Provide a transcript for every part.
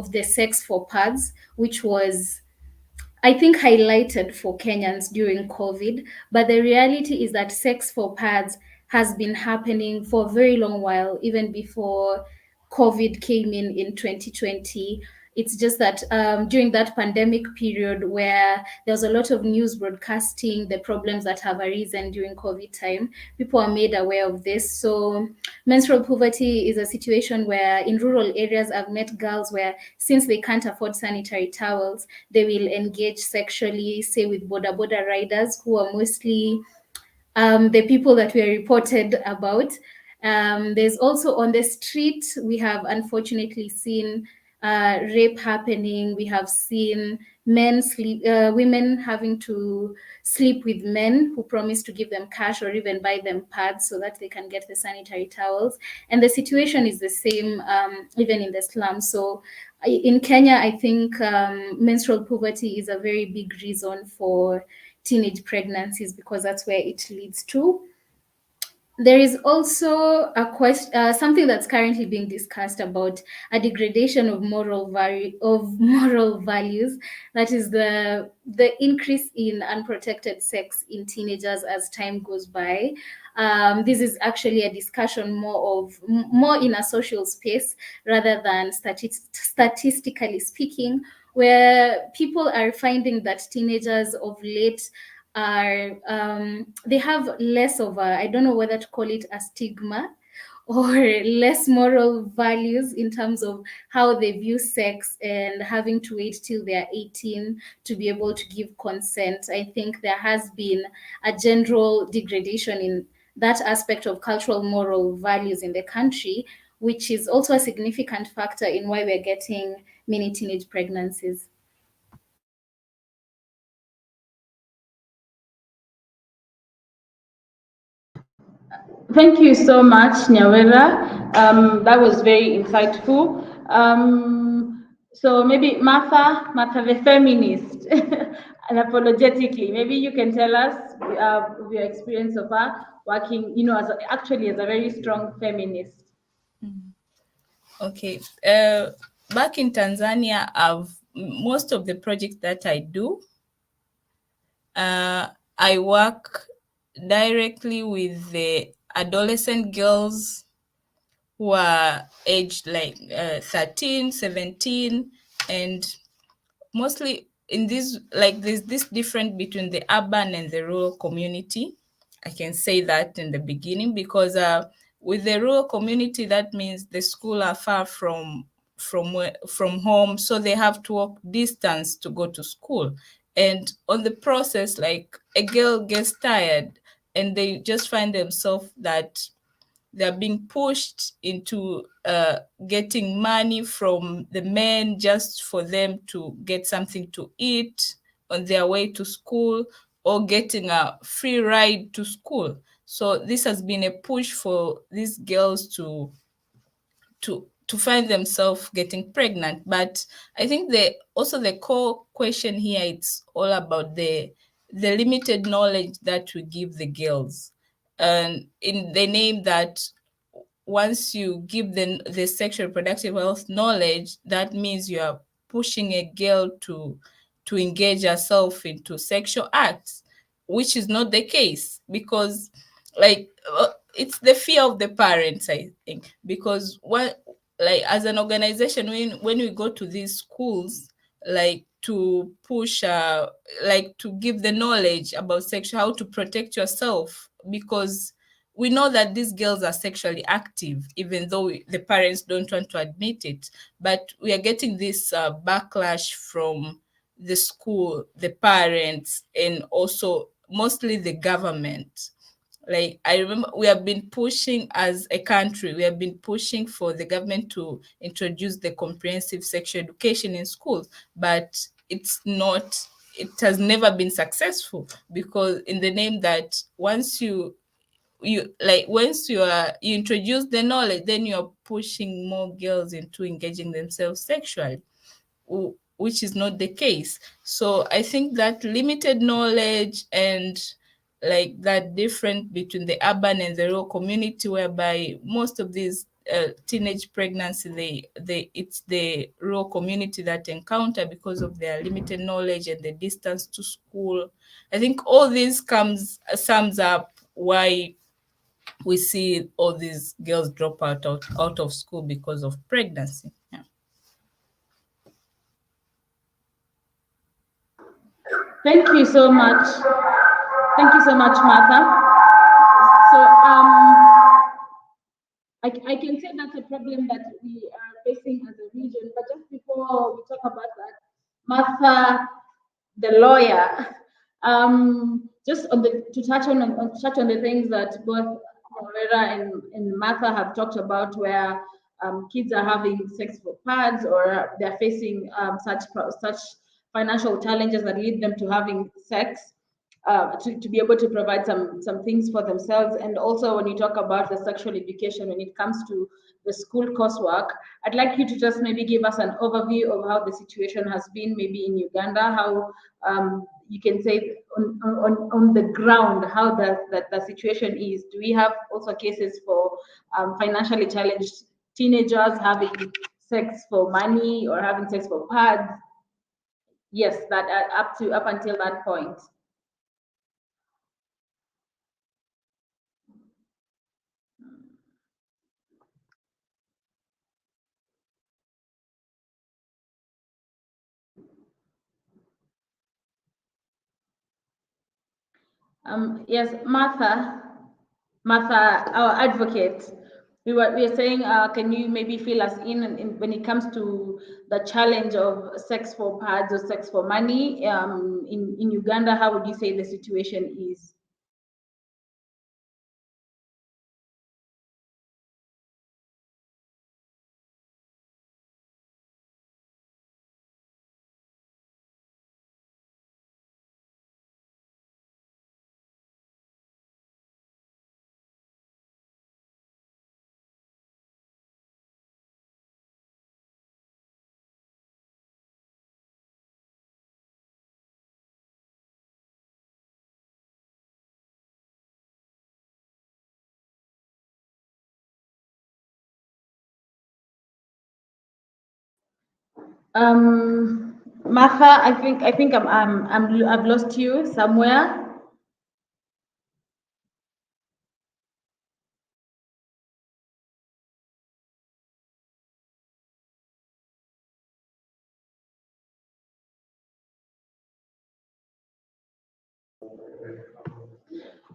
the sex for pads, which was, I think, highlighted for Kenyans during COVID. But the reality is that sex for pads has been happening for a very long while, even before COVID came in 2020. It's just that during that pandemic period where there was a lot of news broadcasting the problems that have arisen during COVID time, people are made aware of this. So menstrual poverty is a situation where in rural areas I've met girls where, since they can't afford sanitary towels, they will engage sexually, say with boda riders, who are mostly the people that were reported about. There's also on the street, we have unfortunately seen rape happening. We have seen women having to sleep with men who promise to give them cash or even buy them pads so that they can get the sanitary towels. And the situation is the same even in the slums. So in Kenya, I think menstrual poverty is a very big reason for teenage pregnancies because that's where it leads to. There is also a question, something that's currently being discussed about a degradation of moral values. That is the increase in unprotected sex in teenagers as time goes by. This is actually a discussion more in a social space rather than statistically speaking, where people are finding that teenagers of late are they have less of a, I don't know whether to call it a stigma or less moral values in terms of how they view sex and having to wait till they're 18 to be able to give consent. I think there has been a general degradation in that aspect of cultural moral values in the country, which is also a significant factor in why we're getting many teenage pregnancies. Thank you so much, Nyawera. That was very insightful. So maybe Martha the feminist, unapologetically, maybe you can tell us your experience of her working, actually as a very strong feminist. Okay. Back in Tanzania, most of the projects that I do, I work directly with the adolescent girls who are aged like 13, 17, and mostly in this, like there's this difference between the urban and the rural community. I can say that in the beginning because with the rural community, that means the school are far from home, so they have to walk distance to go to school. And on the process, like a girl gets tired and they just find themselves that they're being pushed into getting money from the men just for them to get something to eat on their way to school or getting a free ride to school. So this has been a push for these girls to find themselves getting pregnant. But I think the core question here, it's all about the limited knowledge that we give the girls, and in the name that once you give the sexual reproductive health knowledge, that means you are pushing a girl to engage herself into sexual acts, which is not the case because like it's the fear of the parents, I think, because what, like as an organization, when we go to these schools, like to push like to give the knowledge about sexual, how to protect yourself, because we know that these girls are sexually active, even though the parents don't want to admit it. But we are getting this backlash from the school, the parents, and also mostly the government. Like I remember we have been pushing as a country, we have been pushing for the government to introduce the comprehensive sexual education in schools, but it has never been successful because in the name that once you introduce the knowledge, then you're pushing more girls into engaging themselves sexually, which is not the case. So I think that limited knowledge and like that difference between the urban and the rural community, whereby most of these teenage pregnancy, it's the rural community that encounter because of their limited knowledge and the distance to school. I think all this sums up why we see all these girls drop out of school because of pregnancy. Yeah. Thank you so much. Thank you so much, Martha. So I can say that's a problem that we are facing as a region. But just before we talk about that, Martha, the lawyer, just to touch on the things that both Vera and Martha have talked about, where kids are having sex for pads, or they're facing such financial challenges that lead them to having sex. To be able to provide some things for themselves. And also when you talk about the sexual education, when it comes to the school coursework, I'd like you to just maybe give us an overview of how the situation has been maybe in Uganda, how you can say on the ground, how the situation is. Do we have also cases for financially challenged teenagers having sex for money or having sex for pads? Yes, that up until that point. Yes, Martha, our advocate. We were saying, can you maybe fill us in when it comes to the challenge of sex for pads or sex for money in Uganda? How would you say the situation is? Martha, I think I've lost you somewhere.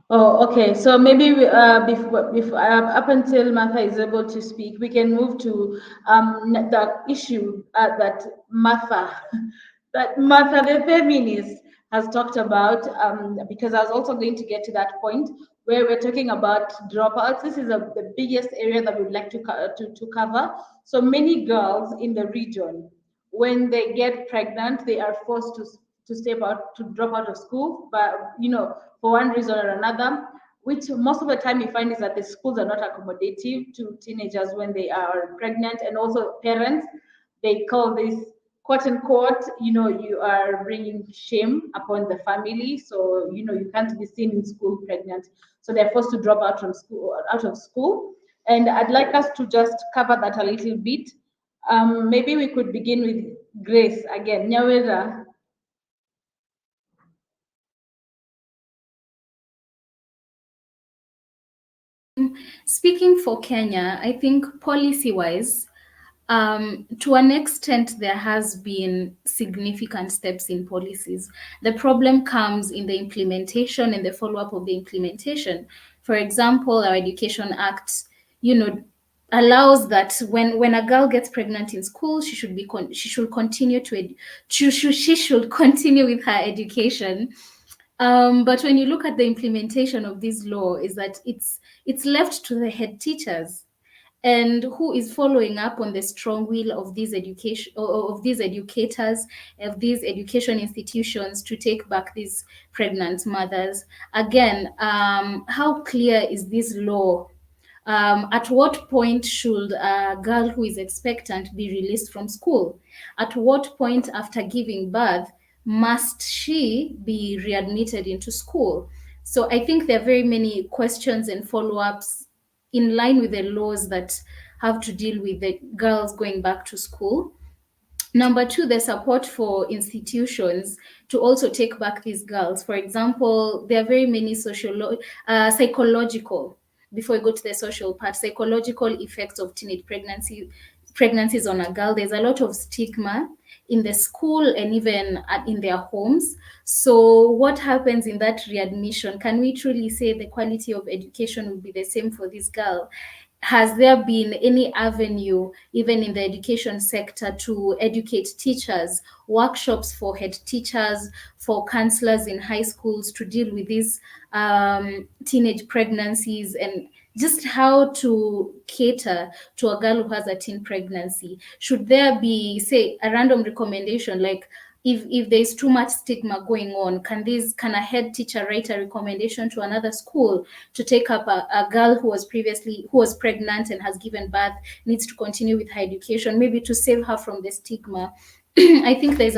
Oh, okay. So maybe before up until Martha is able to speak, we can move to the issue that Martha, that Martha the feminist has talked about. Because I was also going to get to that point where we're talking about dropouts. This is the biggest area that we'd like to cover. So many girls in the region, when they get pregnant, they are forced to drop out of school, but for one reason or another, which most of the time you find is that the schools are not accommodative to teenagers when they are pregnant. And also parents, they call this quote unquote, you are bringing shame upon the family, so you can't be seen in school pregnant, so they're forced to drop out of school. And I'd like us to just cover that a little bit. Maybe we could begin with Grace again. Nyawera. Speaking for Kenya, I think policy-wise, to an extent, there has been significant steps in policies. The problem comes in the implementation and the follow-up of the implementation. For example, our Education Act, allows that when a girl gets pregnant in school, she should continue she should continue with her education. But when you look at the implementation of this law, is that it's left to the head teachers, and who is following up on the strong will of these educators, of these education institutions to take back these pregnant mothers. Again, how clear is this law? At what point should a girl who is expectant be released from school? At what point after giving birth must she be readmitted into school? So I think there are very many questions and follow-ups in line with the laws that have to deal with the girls going back to school. Number two, the support for institutions to also take back these girls. For example, there are very many psychological, before we go to the social part, psychological effects of teenage pregnancies on a girl. There's a lot of stigma in the school and even in their homes. So what happens in that readmission? Can we truly say the quality of education will be the same for this girl? Has there been any avenue, even in the education sector, to educate teachers, workshops for head teachers, for counselors in high schools to deal with these teenage pregnancies, and just how to cater to a girl who has a teen pregnancy? Should there be, say, a random recommendation, like if there's too much stigma going on, can a head teacher write a recommendation to another school to take up a girl who was pregnant and has given birth, needs to continue with her education, maybe to save her from the stigma? I think there's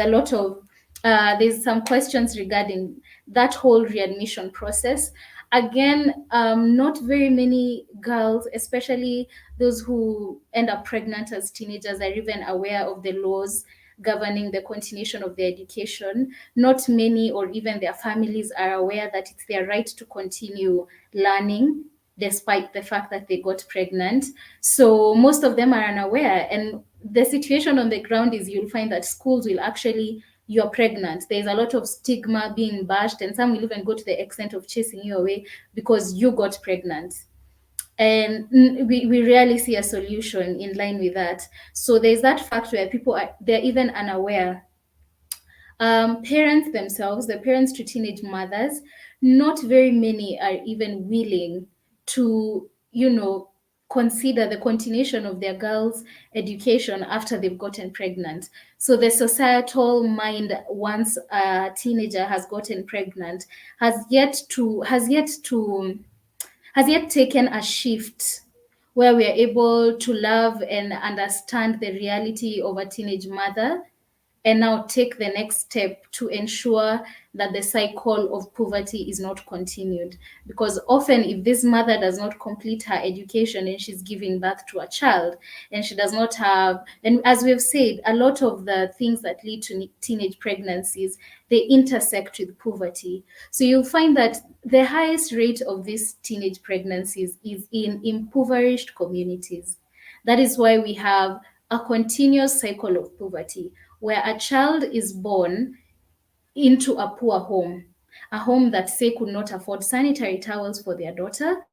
some questions regarding that whole readmission process. Again, not very many girls, especially those who end up pregnant as teenagers, are even aware of the laws governing the continuation of their education. Not many, or even their families, are aware that it's their right to continue learning despite the fact that they got pregnant. So most of them are unaware. And the situation on the ground is, you'll find that schools will actually, you're pregnant, there's a lot of stigma being bashed, and some will even go to the extent of chasing you away because you got pregnant. And we rarely see a solution in line with that. So there's that fact where they're even unaware. Parents themselves, the parents to teenage mothers, not very many are even willing to, consider the continuation of their girls' education after they've gotten pregnant. So the societal mind, once a teenager has gotten pregnant, has yet taken a shift where we are able to love and understand the reality of a teenage mother, and now take the next step to ensure that the cycle of poverty is not continued. Because often, if this mother does not complete her education and she's giving birth to a child, and she does not have, and as we've said, a lot of the things that lead to teenage pregnancies, they intersect with poverty. So you'll find that the highest rate of these teenage pregnancies is in impoverished communities. That is why we have a continuous cycle of poverty, where a child is born into a poor home, a home that, say, could not afford sanitary towels for their daughter,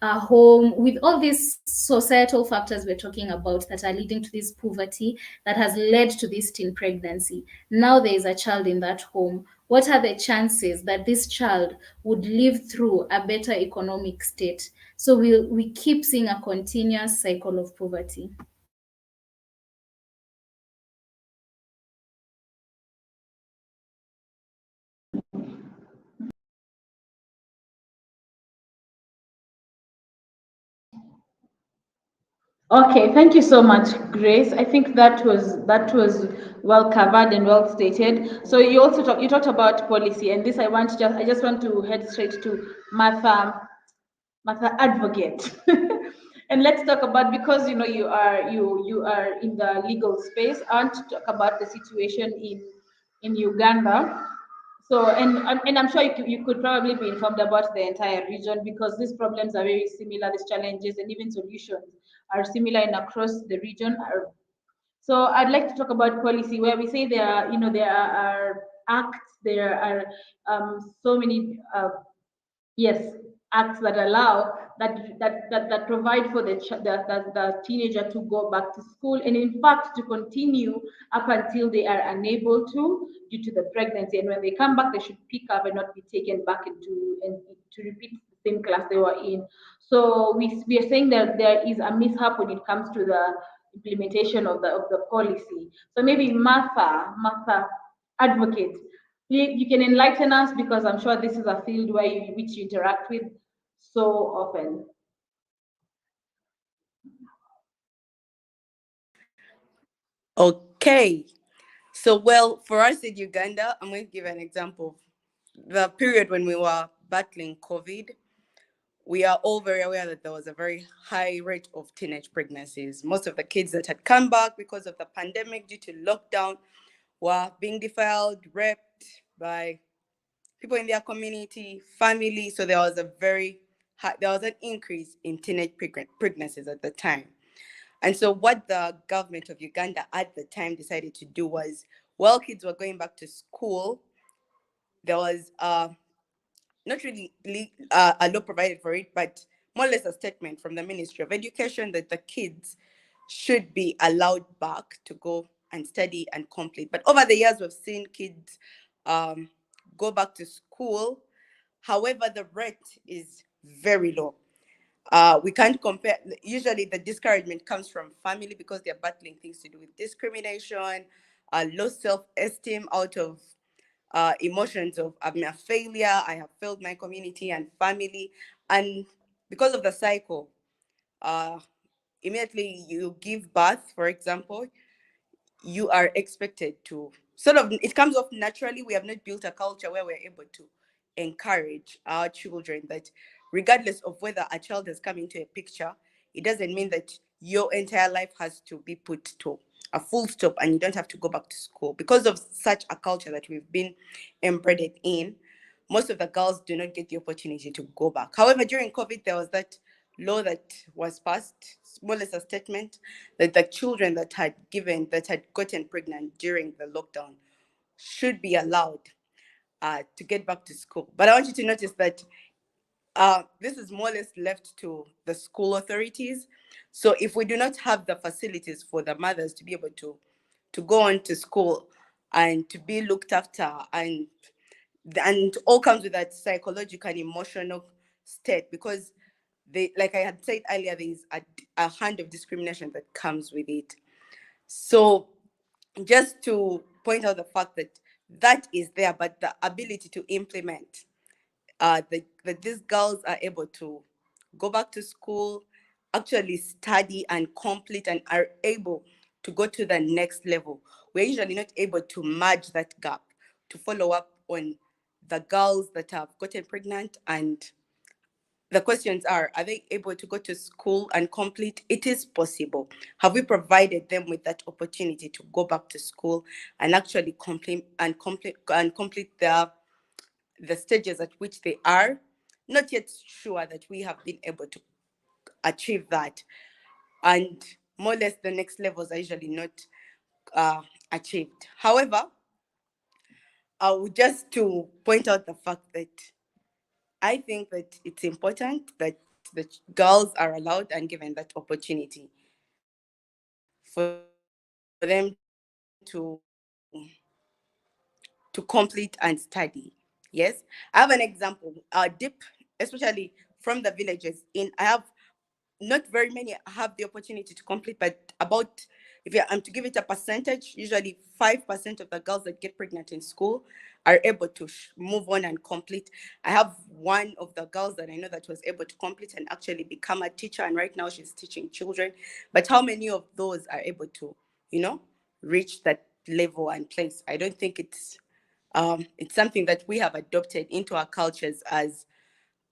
a home with all these societal factors we're talking about that are leading to this poverty that has led to this teen pregnancy. Now there is a child in that home. What are the chances that this child would live through a better economic state? So we keep seeing a continuous cycle of poverty. Okay, thank you so much, Grace. I think that was well covered and well stated. So you also you talked about policy, and this I just want to head straight to Martha Advocate. And let's talk about, because you are in the legal space. I want to talk about the situation in Uganda. So, and I'm sure you could probably be informed about the entire region, because these problems are very similar, these challenges and even solutions are similar and across the region. So I'd like to talk about policy, where we say there are acts, there are so many yes, acts that allow that provide for the teenager to go back to school, and in fact to continue up until they are unable to, due to the pregnancy. And when they come back, they should pick up and not be taken back and to repeat the same class they were in. So we are saying that there is a mishap when it comes to the implementation of the policy. So maybe Martha Advocate, you can enlighten us, because I'm sure this is a field which you interact with so often. Okay. So, well, for us in Uganda, I'm going to give an example. The period when we were battling COVID, we are all very aware that there was a very high rate of teenage pregnancies. Most of the kids that had come back because of the pandemic due to lockdown were being defiled, raped by people in their community, family. So there was there was an increase in teenage pregnancies at the time. And so what the government of Uganda at the time decided to do was, while kids were going back to school, there was not really a law provided for it, but more or less a statement from the Ministry of Education that the kids should be allowed back to go and study and complete. But over the years, we've seen kids go back to school. However, the rate is very low. We can't compare. Usually, the discouragement comes from family because they're battling things to do with discrimination, low self-esteem out of emotions of I'm a failure, I have failed my community and family. And because of the cycle, immediately you give birth, for example, you are expected to sort of, it comes off naturally. We have not built a culture where we're able to encourage our children that regardless of whether a child has come into a picture, it doesn't mean that your entire life has to be put to a full stop and you don't have to go back to school. Because of such a culture that we've been embedded in, most of the girls do not get the opportunity to go back. However, during COVID, there was that law that was passed, more or less a statement, that the children that had gotten pregnant during the lockdown should be allowed to get back to school. But I want you to notice that this is more or less left to the school authorities. So if we do not have the facilities for the mothers to be able to go on to school and to be looked after, and all comes with that psychological and emotional state, because like I had said earlier, there is a hand of discrimination that comes with it. So just to point out the fact that is there, but the ability to implement that these girls are able to go back to school, actually study and complete, and are able to go to the next level. We're usually not able to merge that gap to follow up on the girls that have gotten pregnant. And the questions are they able to go to school and complete? It is possible. Have we provided them with that opportunity to go back to school and actually complete the stages at which they are? Not yet sure that we have been able to achieve that. And more or less the next levels are usually not achieved. However, I would just to point out the fact that I think that it's important that the girls are allowed and given that opportunity for them to complete and study. Yes, I have an example. Deep, especially from the villages. I have not very many have the opportunity to complete, but about, if I'm to give it a percentage, usually 5% of the girls that get pregnant in school are able to move on and complete. I have one of the girls that I know that was able to complete and actually become a teacher, and right now she's teaching children. But how many of those are able to, reach that level and place? I don't think it's something that we have adopted into our cultures as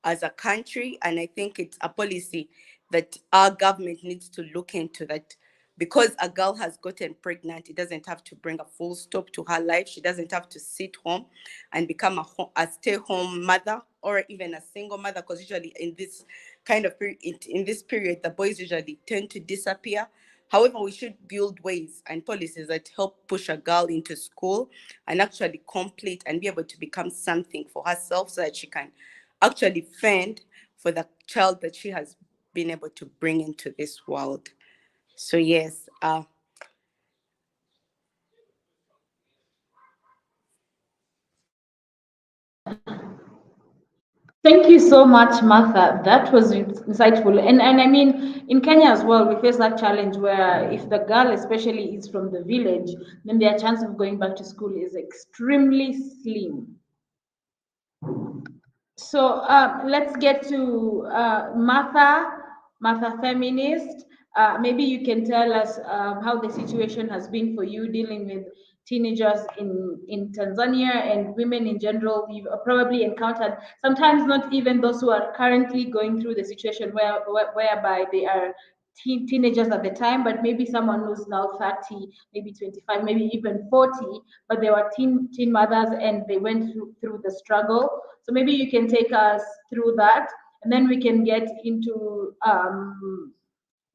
a country. And I think it's a policy that our government needs to look into, that because a girl has gotten pregnant, it doesn't have to bring a full stop to her life. She doesn't have to sit home and become a stay-home mother, or even a single mother, because usually in this kind of period, the boys usually tend to disappear. However, we should build ways and policies that help push a girl into school and actually complete and be able to become something for herself, so that she can actually fend for the child that she has been able to bring into this world. So yes, Thank you so much, Martha. That was insightful. And I mean, in Kenya as well, we face that challenge where if the girl especially is from the village, then their chance of going back to school is extremely slim. So let's get to Martha Feminist. Maybe you can tell us how the situation has been for you dealing with teenagers in Tanzania and women in general. You've probably encountered sometimes not even those who are currently going through the situation whereby they are teenagers at the time, but maybe someone who's now 30, maybe 25, maybe even 40, but they were teen mothers and they went through the struggle. So maybe you can take us through that, and then we can get into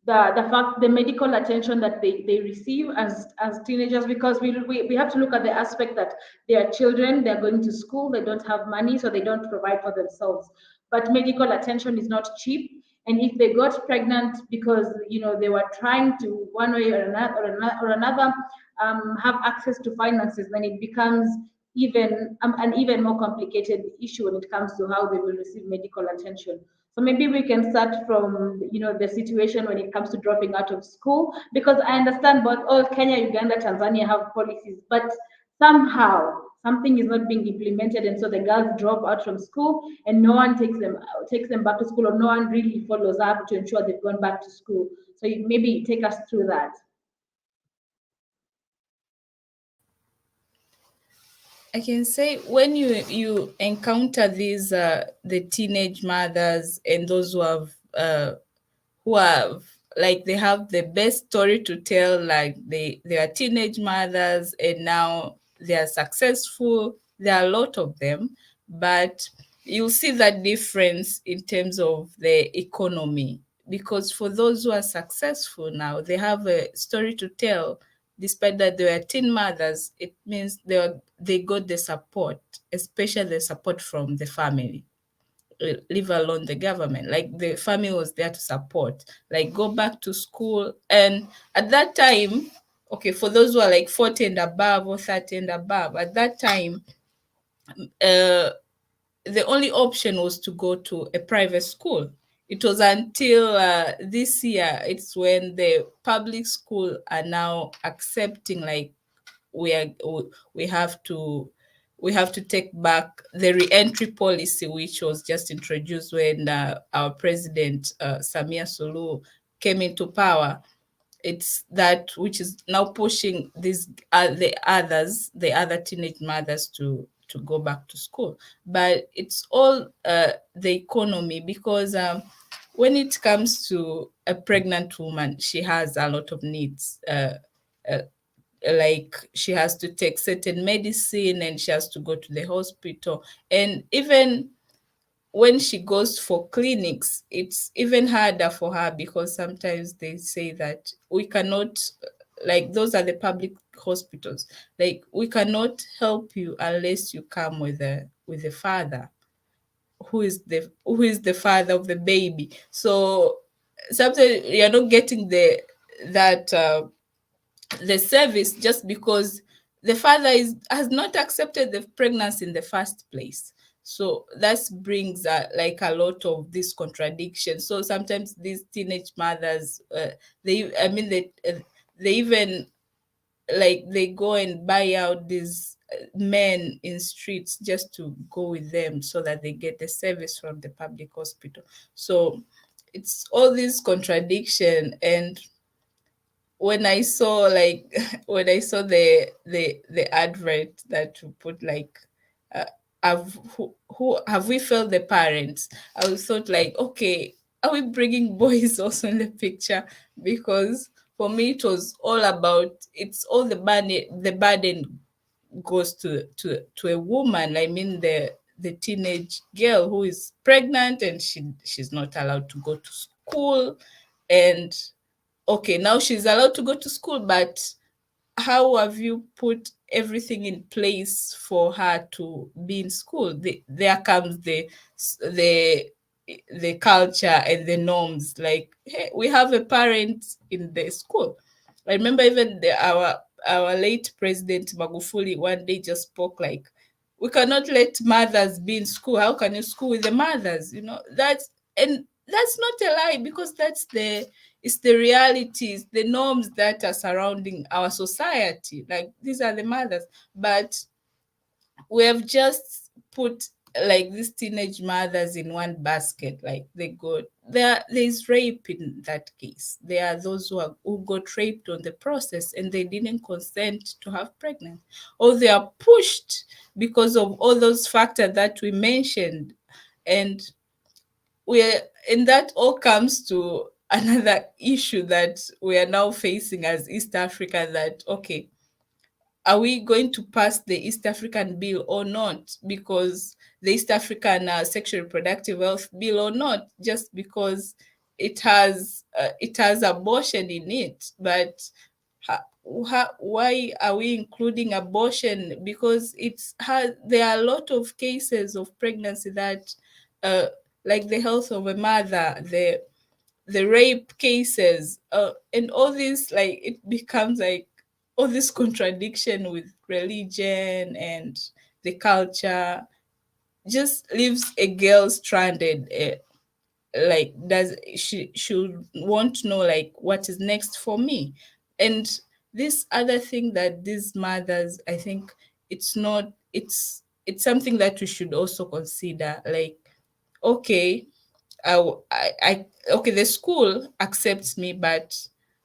the medical attention that they receive as teenagers, because we have to look at the aspect that they are children, they're going to school, they don't have money, so they don't provide for themselves. But medical attention is not cheap, and if they got pregnant because they were trying to one way or another have access to finances, then it becomes even an even more complicated issue when it comes to how they will receive medical attention. So maybe we can start from the situation when it comes to dropping out of school, because I understand both all Kenya, Uganda, Tanzania have policies, but somehow something is not being implemented, and so the girls drop out from school and no one takes them back to school, or no one really follows up to ensure they've gone back to school. So maybe take us through that. I can say when you encounter these the teenage mothers and those who have like they have the best story to tell, like they are teenage mothers and now they are successful. There are a lot of them, but you'll see that difference in terms of the economy, because for those who are successful now, they have a story to tell. Despite that they were teen mothers, it means they got the support, especially the support from the family, leave alone the government. Like the family was there to support, like go back to school. And at that time, okay, for those who are like 40 and above or 30 and above, at that time, the only option was to go to a private school. It was until this year, it's when the public school are now accepting, like we have to take back the re-entry policy, which was just introduced when our president Samia Suluhu came into power. It's that which is now pushing these the other teenage mothers to go back to school. But it's all the economy, because when it comes to a pregnant woman, she has a lot of needs. Like she has to take certain medicine and she has to go to the hospital. And even when she goes for clinics, it's even harder for her, because sometimes they say that we cannot, like those are the public hospitals, like we cannot help you unless you come with a father who is the father of the baby. So sometimes you're not getting the service just because the father has not accepted the pregnancy in the first place. So that brings like a lot of this contradiction. So sometimes these teenage mothers, they even like they go and buy out these men in streets just to go with them so that they get the service from the public hospital. So it's all this contradiction. And when I saw like when I saw the advert that you put, like who have we failed the parents, I was thought like, okay, are we bringing boys also in the picture? Because for me it was all about, it's all the burden goes to a woman. I mean the teenage girl who is pregnant and she's not allowed to go to school. And okay, now she's allowed to go to school, but how have you put everything in place for her to be in school? There comes the culture and the norms. Like, hey, we have a parent in the school. I remember even our late president Magufuli one day just spoke like, we cannot let mothers be in school. How can you school with the mothers? That's not a lie, because it's the realities, the norms that are surrounding our society. Like, these are the mothers, but we have just put like these teenage mothers in one basket. Like they got there's rape in that case. There are those who got raped on the process and they didn't consent to have pregnant, or they are pushed because of all those factors that we mentioned. And we're and that all comes to another issue that we are now facing as East Africa, that okay, are we going to pass the East African bill or not? Because the East African sexual reproductive health bill or not, just because it has abortion in it. But why are we including abortion? Because there are a lot of cases of pregnancy that, like the health of a mother, the rape cases, and all this, like it becomes like all this contradiction with religion and the culture just leaves a girl stranded. Like, does she should want to know like what is next for me? And this other thing that these mothers, I think it's not, it's something that we should also consider. Like, okay, okay, the school accepts me, but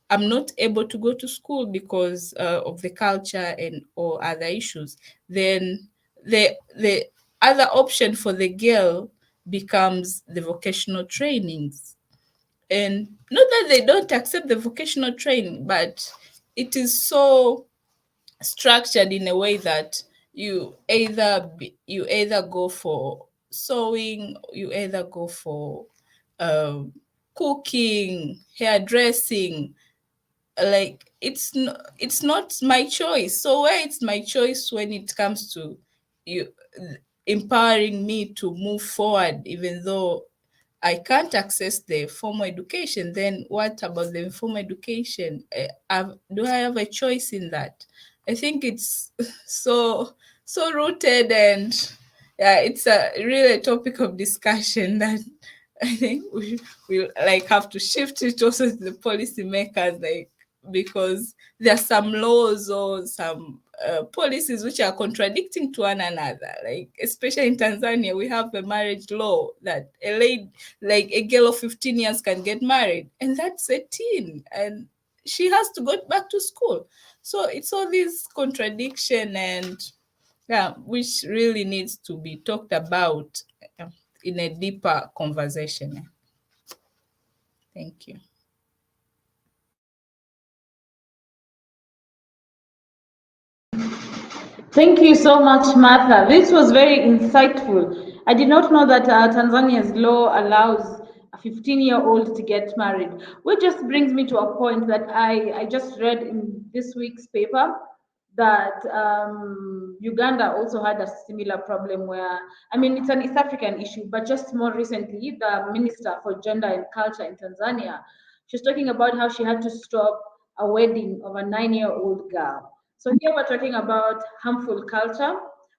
I'm not able to go to school because of the culture and or other issues. Then the other option for the girl becomes the vocational trainings. And not that they don't accept the vocational training, but it is so structured in a way that you either go for sewing, you either go for cooking, hairdressing. Like it's not my choice. So where it's my choice when it comes to you empowering me to move forward, even though I can't access the formal education, then what about the informal education? Do I have a choice in that? I think it's so rooted, and yeah, it's a really a topic of discussion that I think we like have to shift it also to the policymakers, like, because there are some laws or some policies which are contradicting to one another. Like, especially in Tanzania, we have a marriage law that a lady, like a girl of 15 years, can get married, and that's a teen, and she has to go back to school. So it's all this contradiction, and yeah, which really needs to be talked about in a deeper conversation. Thank you. Thank you so much, Martha. This was very insightful. I did not know that Tanzania's law allows a 15-year-old to get married, which just brings me to a point that I just read in this week's paper, that Uganda also had a similar problem where, I mean, it's an East African issue, but just more recently, the Minister for Gender and Culture in Tanzania, she's talking about how she had to stop a wedding of a 9-year-old girl. So here we're talking about harmful culture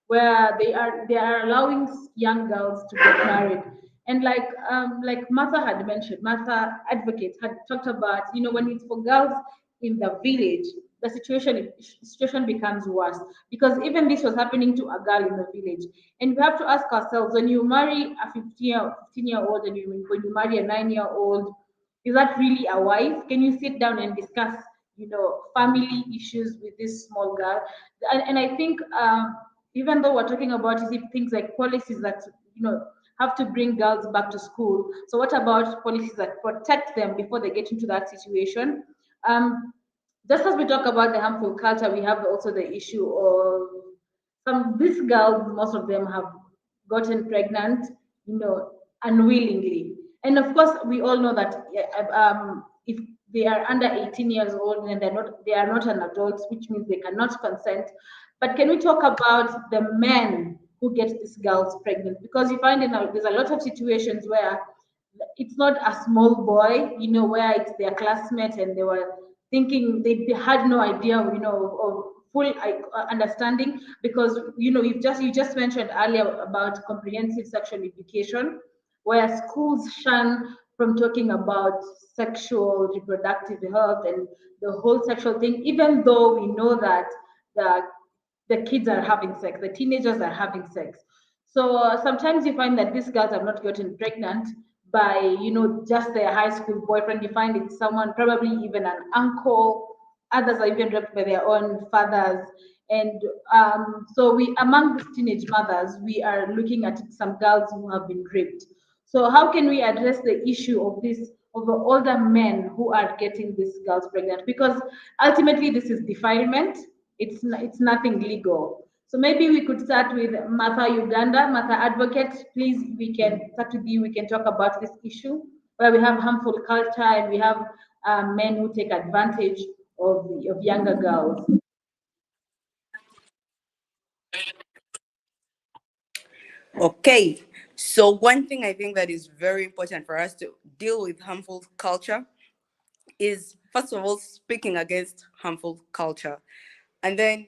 where they are allowing young girls to get married. And like Martha had mentioned, Martha Advocate had talked about, when it's for girls in the village, the situation becomes worse, because even this was happening to a girl in the village. And we have to ask ourselves, when you marry a 15-year-old and when you marry a 9-year-old, is that really a wife? Can you sit down and discuss, family issues with this small girl? And I think even though we're talking about things like policies that have to bring girls back to school, so what about policies that protect them before they get into that situation? Just as we talk about the harmful culture, we have also the issue of these girls, most of them have gotten pregnant, unwillingly. And of course, we all know that if they are under 18 years old and they are not an adult, which means they cannot consent. But can we talk about the men who get these girls pregnant? Because you find there's a lot of situations where it's not a small boy, where it's their classmate and they were thinking they had no idea, of full understanding, because you just mentioned earlier about comprehensive sexual education, where schools shun from talking about sexual reproductive health and the whole sexual thing, even though we know that the kids are having sex, the teenagers are having sex. So sometimes you find that these girls have not gotten pregnant by, just their high school boyfriend. You find it's someone, probably even an uncle. Others are even raped by their own fathers. And so we, among these teenage mothers, we are looking at some girls who have been raped. So how can we address the issue of this, of the older men who are getting these girls pregnant? Because ultimately this is defilement. It's nothing legal. So maybe we could start with Martha Uganda, Martha Advocate. Please, we can start with you. We can talk about this issue where we have harmful culture and we have men who take advantage of younger girls. Okay, so one thing I think that is very important for us to deal with harmful culture is, first of all, speaking against harmful culture. And then,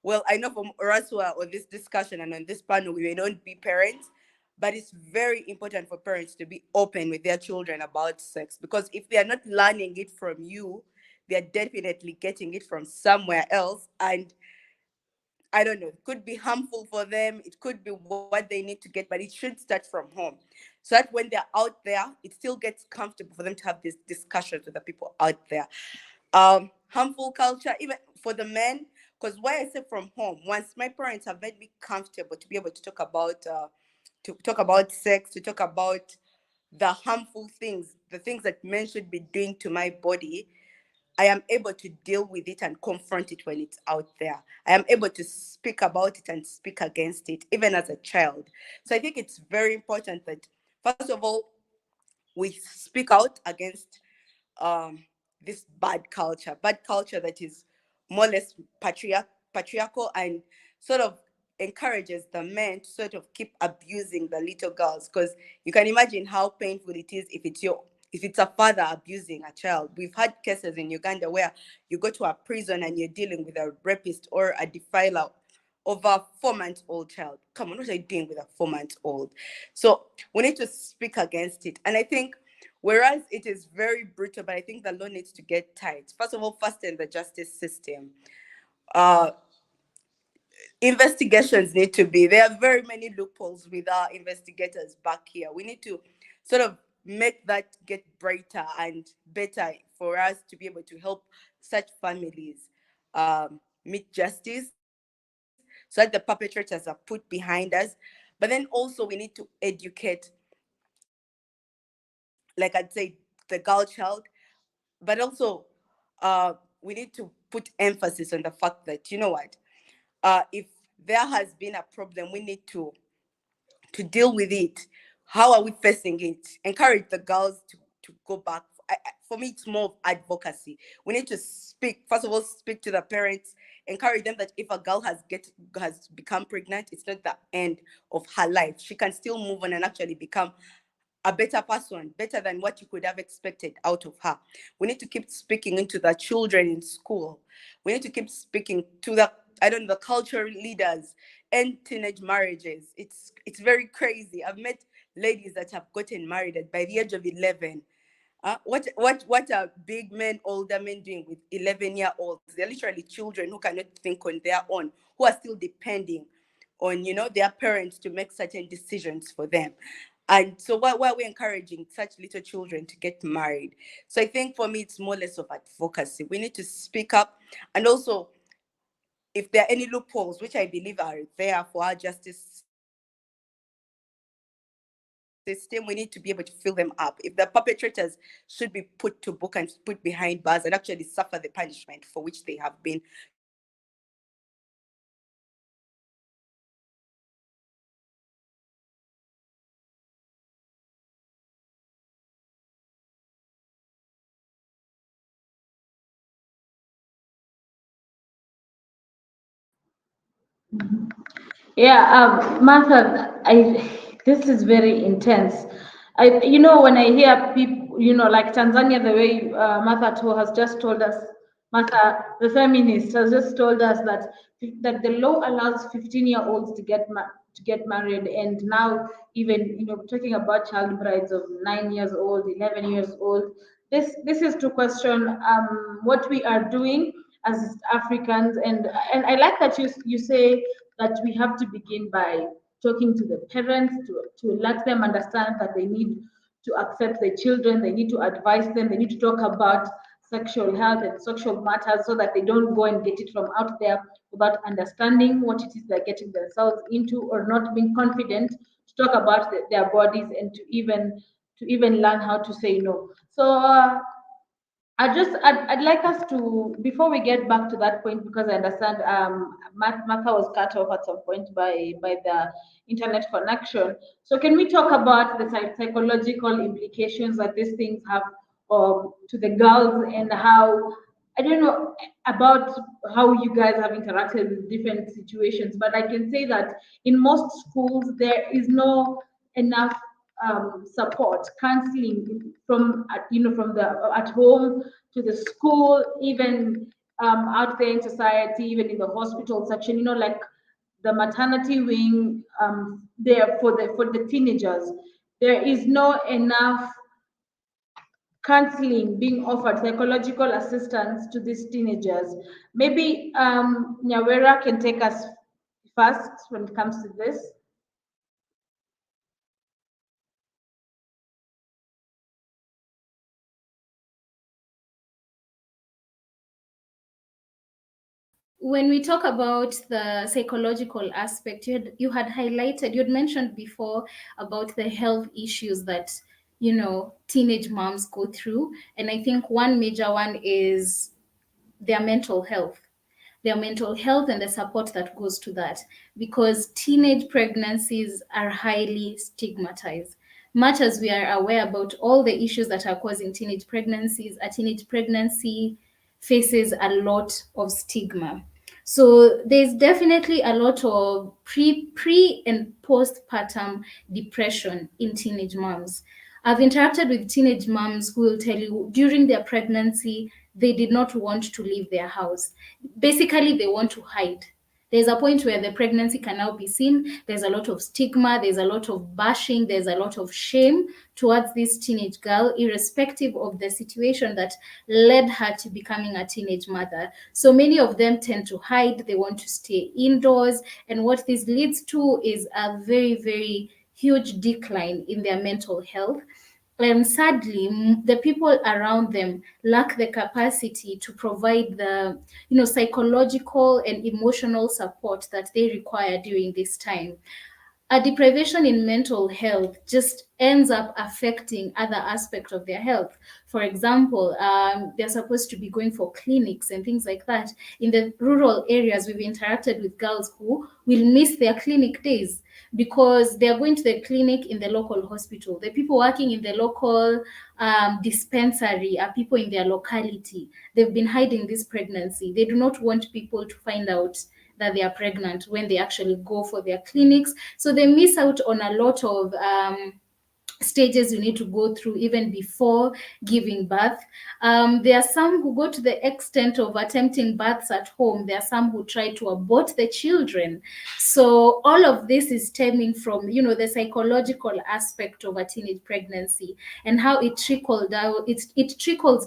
well, I know from us who are on this discussion and on this panel, we may not be parents, but it's very important for parents to be open with their children about sex, because if they are not learning it from you, they're definitely getting it from somewhere else. And I don't know, it could be harmful for them, it could be what they need to get, but it should start from home. So that when they're out there, it still gets comfortable for them to have these discussions with the people out there. Harmful culture, even for the men, because why I say from home, once my parents have made me comfortable to be able to talk about sex, to talk about the harmful things, the things that men should be doing to my body, I am able to deal with it and confront it when it's out there. I am able to speak about it and speak against it, even as a child. So I think it's very important that, first of all, we speak out against this bad culture that is more or less patriarchal and sort of encourages the men to sort of keep abusing the little girls. Because you can imagine how painful it is if it's a father abusing a child. We've had cases in Uganda where you go to a prison and you're dealing with a rapist or a defiler of a 4 month old child. Come on, what are you doing with a 4 month old? So we need to speak against it. And I think, whereas it is very brutal, but I think the law needs to get tight. First of all, fasten the justice system. Uh, Investigations need to be, there are very many loopholes with our investigators back here. We need to sort of make that get brighter and better for us to be able to help such families meet justice, so that the perpetrators are put behind us. But then also we need to educate, like I'd say, the girl child. But also we need to put emphasis on the fact that, you know what, if there has been a problem, we need to deal with it. How are we facing it? Encourage the girls to go back. For me, it's more of advocacy. We need to speak. First of all, speak to the parents. Encourage them that if a girl has become pregnant, it's not the end of her life. She can still move on and actually become a better person, better than what you could have expected out of her. We need to keep speaking into the children in school. We need to keep speaking to the cultural leaders and teenage marriages. It's very crazy. I've met ladies that have gotten married by the age of 11. What are big men, older men doing with 11-year-olds? They're literally children who cannot think on their own, who are still depending on their parents to make certain decisions for them. And so why are we encouraging such little children to get married? So I think for me, it's more or less of advocacy. We need to speak up. And also, if there are any loopholes, which I believe are there for our justice system, we need to be able to fill them up. If the perpetrators should be put to book and put behind bars and actually suffer the punishment for which they have been Yeah, Martha, this is very intense. When I hear people, like Tanzania, the way Martha has just told us, Martha, the feminist, has just told us that the law allows 15-year-olds to get married, and now even talking about child brides of 9 years old, 11 years old. This is to question what we are doing as Africans, and I like that you say that we have to begin by talking to the parents to let them understand that they need to accept the children, they need to advise them, they need to talk about sexual health and sexual matters so that they don't go and get it from out there without understanding what it is they're getting themselves into, or not being confident to talk about their bodies and to even learn how to say no. So I'd like us to, before we get back to that point, because I understand Martha was cut off at some point by the internet connection. So can we talk about the psychological implications that these things have to the girls, and how, I don't know about how you guys have interacted with different situations, but I can say that in most schools there is no enough support, counseling from from the at home to the school, even out there in society, even in the hospital section. Like the maternity wing there for the teenagers, there is no enough counseling being offered, psychological assistance to these teenagers. Maybe Nyawera can take us first when it comes to this. When we talk about the psychological aspect, you'd mentioned before about the health issues that teenage moms go through, and I think one major one is their mental health. Their mental health and the support that goes to that, because teenage pregnancies are highly stigmatized. Much as we are aware about all the issues that are causing teenage pregnancies, a teenage pregnancy faces a lot of stigma. So there's definitely a lot of pre and postpartum depression in teenage moms. I've interacted with teenage moms who will tell you during their pregnancy, they did not want to leave their house. Basically, they want to hide. There's a point where the pregnancy can now be seen. There's a lot of stigma, there's a lot of bashing, there's a lot of shame towards this teenage girl, irrespective of the situation that led her to becoming a teenage mother. So many of them tend to hide, they want to stay indoors. And what this leads to is a very, very huge decline in their mental health. And sadly, the people around them lack the capacity to provide the psychological and emotional support that they require during this time. A deprivation in mental health just ends up affecting other aspects of their health. For example, they're supposed to be going for clinics and things like that. In the rural areas, we've interacted with girls who will miss their clinic days because they're going to the clinic in the local hospital. The people working in the local dispensary are people in their locality. They've been hiding this pregnancy. They do not want people to find out that they are pregnant when they actually go for their clinics. So they miss out on a lot of stages you need to go through even before giving birth. There are some who go to the extent of attempting births at home. There are some who try to abort the children. So all of this is stemming from the psychological aspect of a teenage pregnancy and how it trickles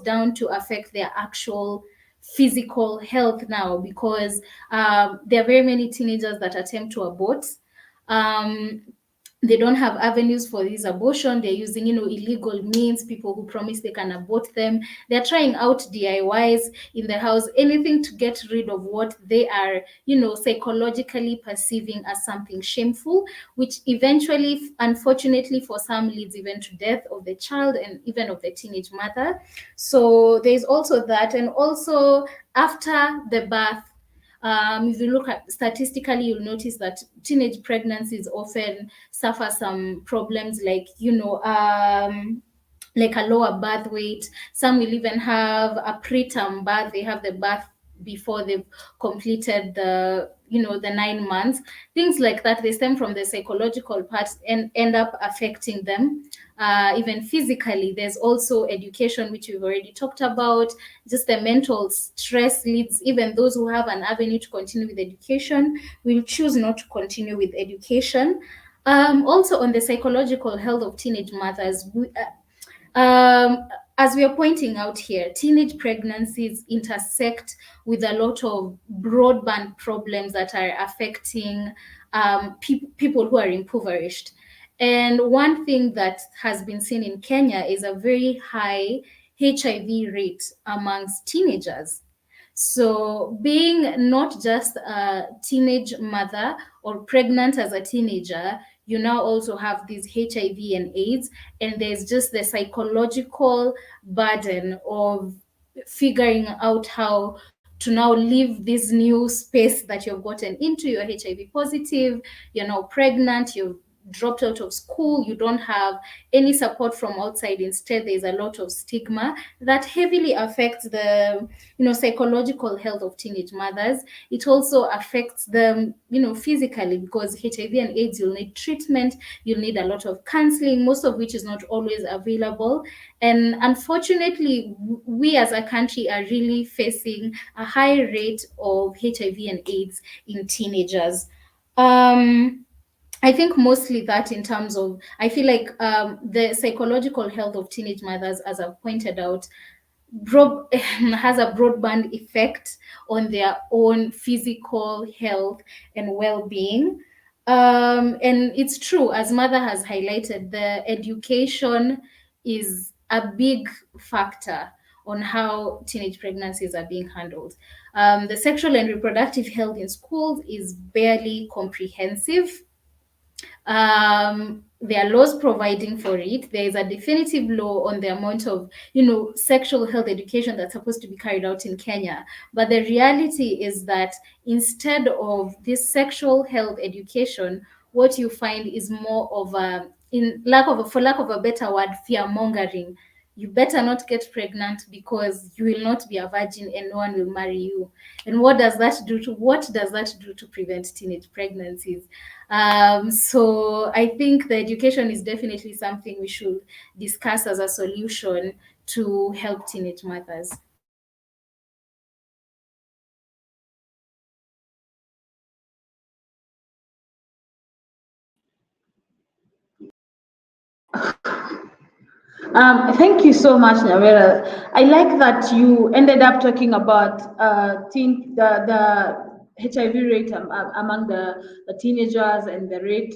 down to affect their actual physical health now, because there are very many teenagers that attempt to abort. They don't have avenues for this abortion. They're using illegal means, people who promise they can abort them. They're trying out DIYs in the house, anything to get rid of what they are psychologically perceiving as something shameful, which eventually, unfortunately for some, leads even to death of the child and even of the teenage mother. So there's also that. And also after the birth, if you look at statistically, you'll notice that teenage pregnancies often suffer some problems like like a lower birth weight. Some will even have a preterm birth. They have the birth before they've completed the 9 months. Things like that, they stem from the psychological part and end up affecting them even physically. There's also education, which we've already talked about. Just the mental stress leads even those who have an avenue to continue with education will choose not to continue with education. Also on the psychological health of teenage mothers, As we are pointing out here, teenage pregnancies intersect with a lot of broadband problems that are affecting people who are impoverished. And one thing that has been seen in Kenya is a very high HIV rate amongst teenagers. So, being not just a teenage mother or pregnant as a teenager, you now also have these HIV and AIDS, and there's just the psychological burden of figuring out how to now leave this new space that you've gotten into. You're HIV positive, you're now pregnant, you've dropped out of school, you don't have any support from outside. Instead, there's a lot of stigma that heavily affects the psychological health of teenage mothers. It also affects them physically, because HIV and AIDS, you'll need treatment, you'll need a lot of counseling, most of which is not always available. And unfortunately, we as a country are really facing a high rate of HIV and AIDS in teenagers. I think mostly that, in terms of, I feel like the psychological health of teenage mothers, as I've pointed out, has a broadband effect on their own physical health and well-being. And it's true, as Mother has highlighted, the education is a big factor on how teenage pregnancies are being handled. The sexual and reproductive health in schools is barely comprehensive. There are laws providing for it. There is a definitive law on the amount of sexual health education that's supposed to be carried out in Kenya. But the reality is that instead of this sexual health education, what you find is more of a, for lack of a better word, fear mongering. You better not get pregnant because you will not be a virgin and no one will marry you. And what does that do to prevent teenage pregnancies? So I think the education is definitely something we should discuss as a solution to help teenage mothers. Thank you so much, Nyawera. I like that you ended up talking about the HIV rate among the teenagers, and the rate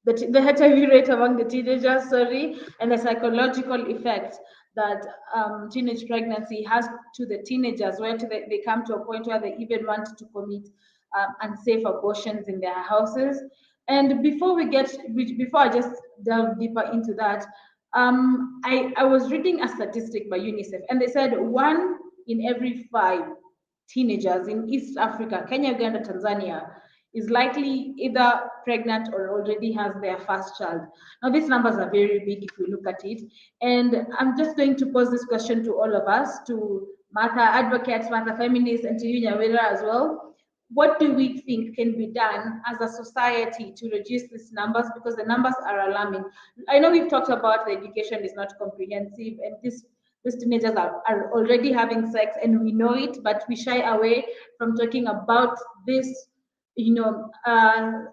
the HIV rate among the teenagers, sorry, and the psychological effect that teenage pregnancy has to the teenagers, where they come to a point where they even want to commit unsafe abortions in their houses. And before I just delve deeper into that, I was reading a statistic by UNICEF, and they said 1 in every 5 teenagers in East Africa, Kenya, Uganda, Tanzania, is likely either pregnant or already has their first child. Now, these numbers are very big if we look at it. And I'm just going to pose this question to all of us, to Martha advocates, Martha feminists, and to you, Nyawera, as well. What do we think can be done as a society to reduce these numbers? Because the numbers are alarming. I know we've talked about the education is not comprehensive, and these teenagers are already having sex, and we know it, but we shy away from talking about this,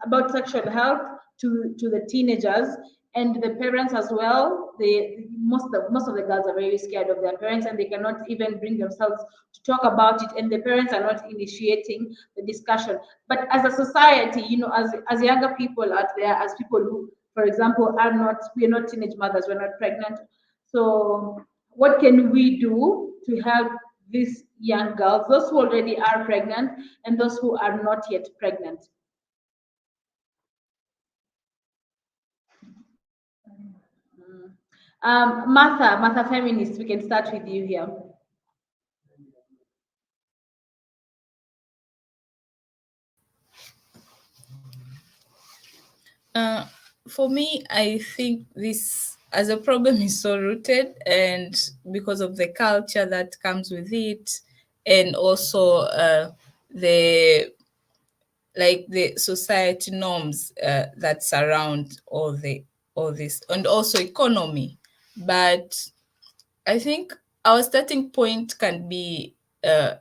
about sexual health to the teenagers and the parents as well. Most of the girls are very scared of their parents, and they cannot even bring themselves to talk about it, and the parents are not initiating the discussion. But as a society, as younger people out there, as people who, for example, we're not teenage mothers, we're not pregnant. So what can we do to help these young girls, those who already are pregnant and those who are not yet pregnant? Martha feminist, we can start with you here. For me, I think this as a problem is so rooted, and because of the culture that comes with it, and also the society norms that surround all this, and also economy. But I think our starting point can be the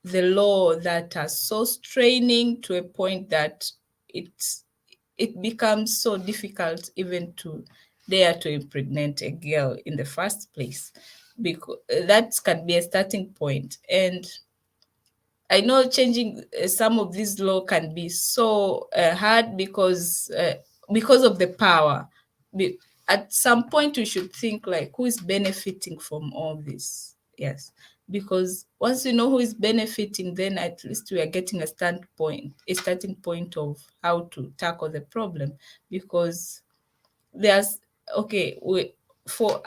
law that are so straining to a point that it becomes so difficult even to dare to impregnate a girl in the first place, because that can be a starting point. And I know changing some of these law can be so hard because of the power. At some point, we should think like, who is benefiting from all this? Yes, because once you know who is benefiting, then at least we are getting a starting point of how to tackle the problem. Because there's okay, we for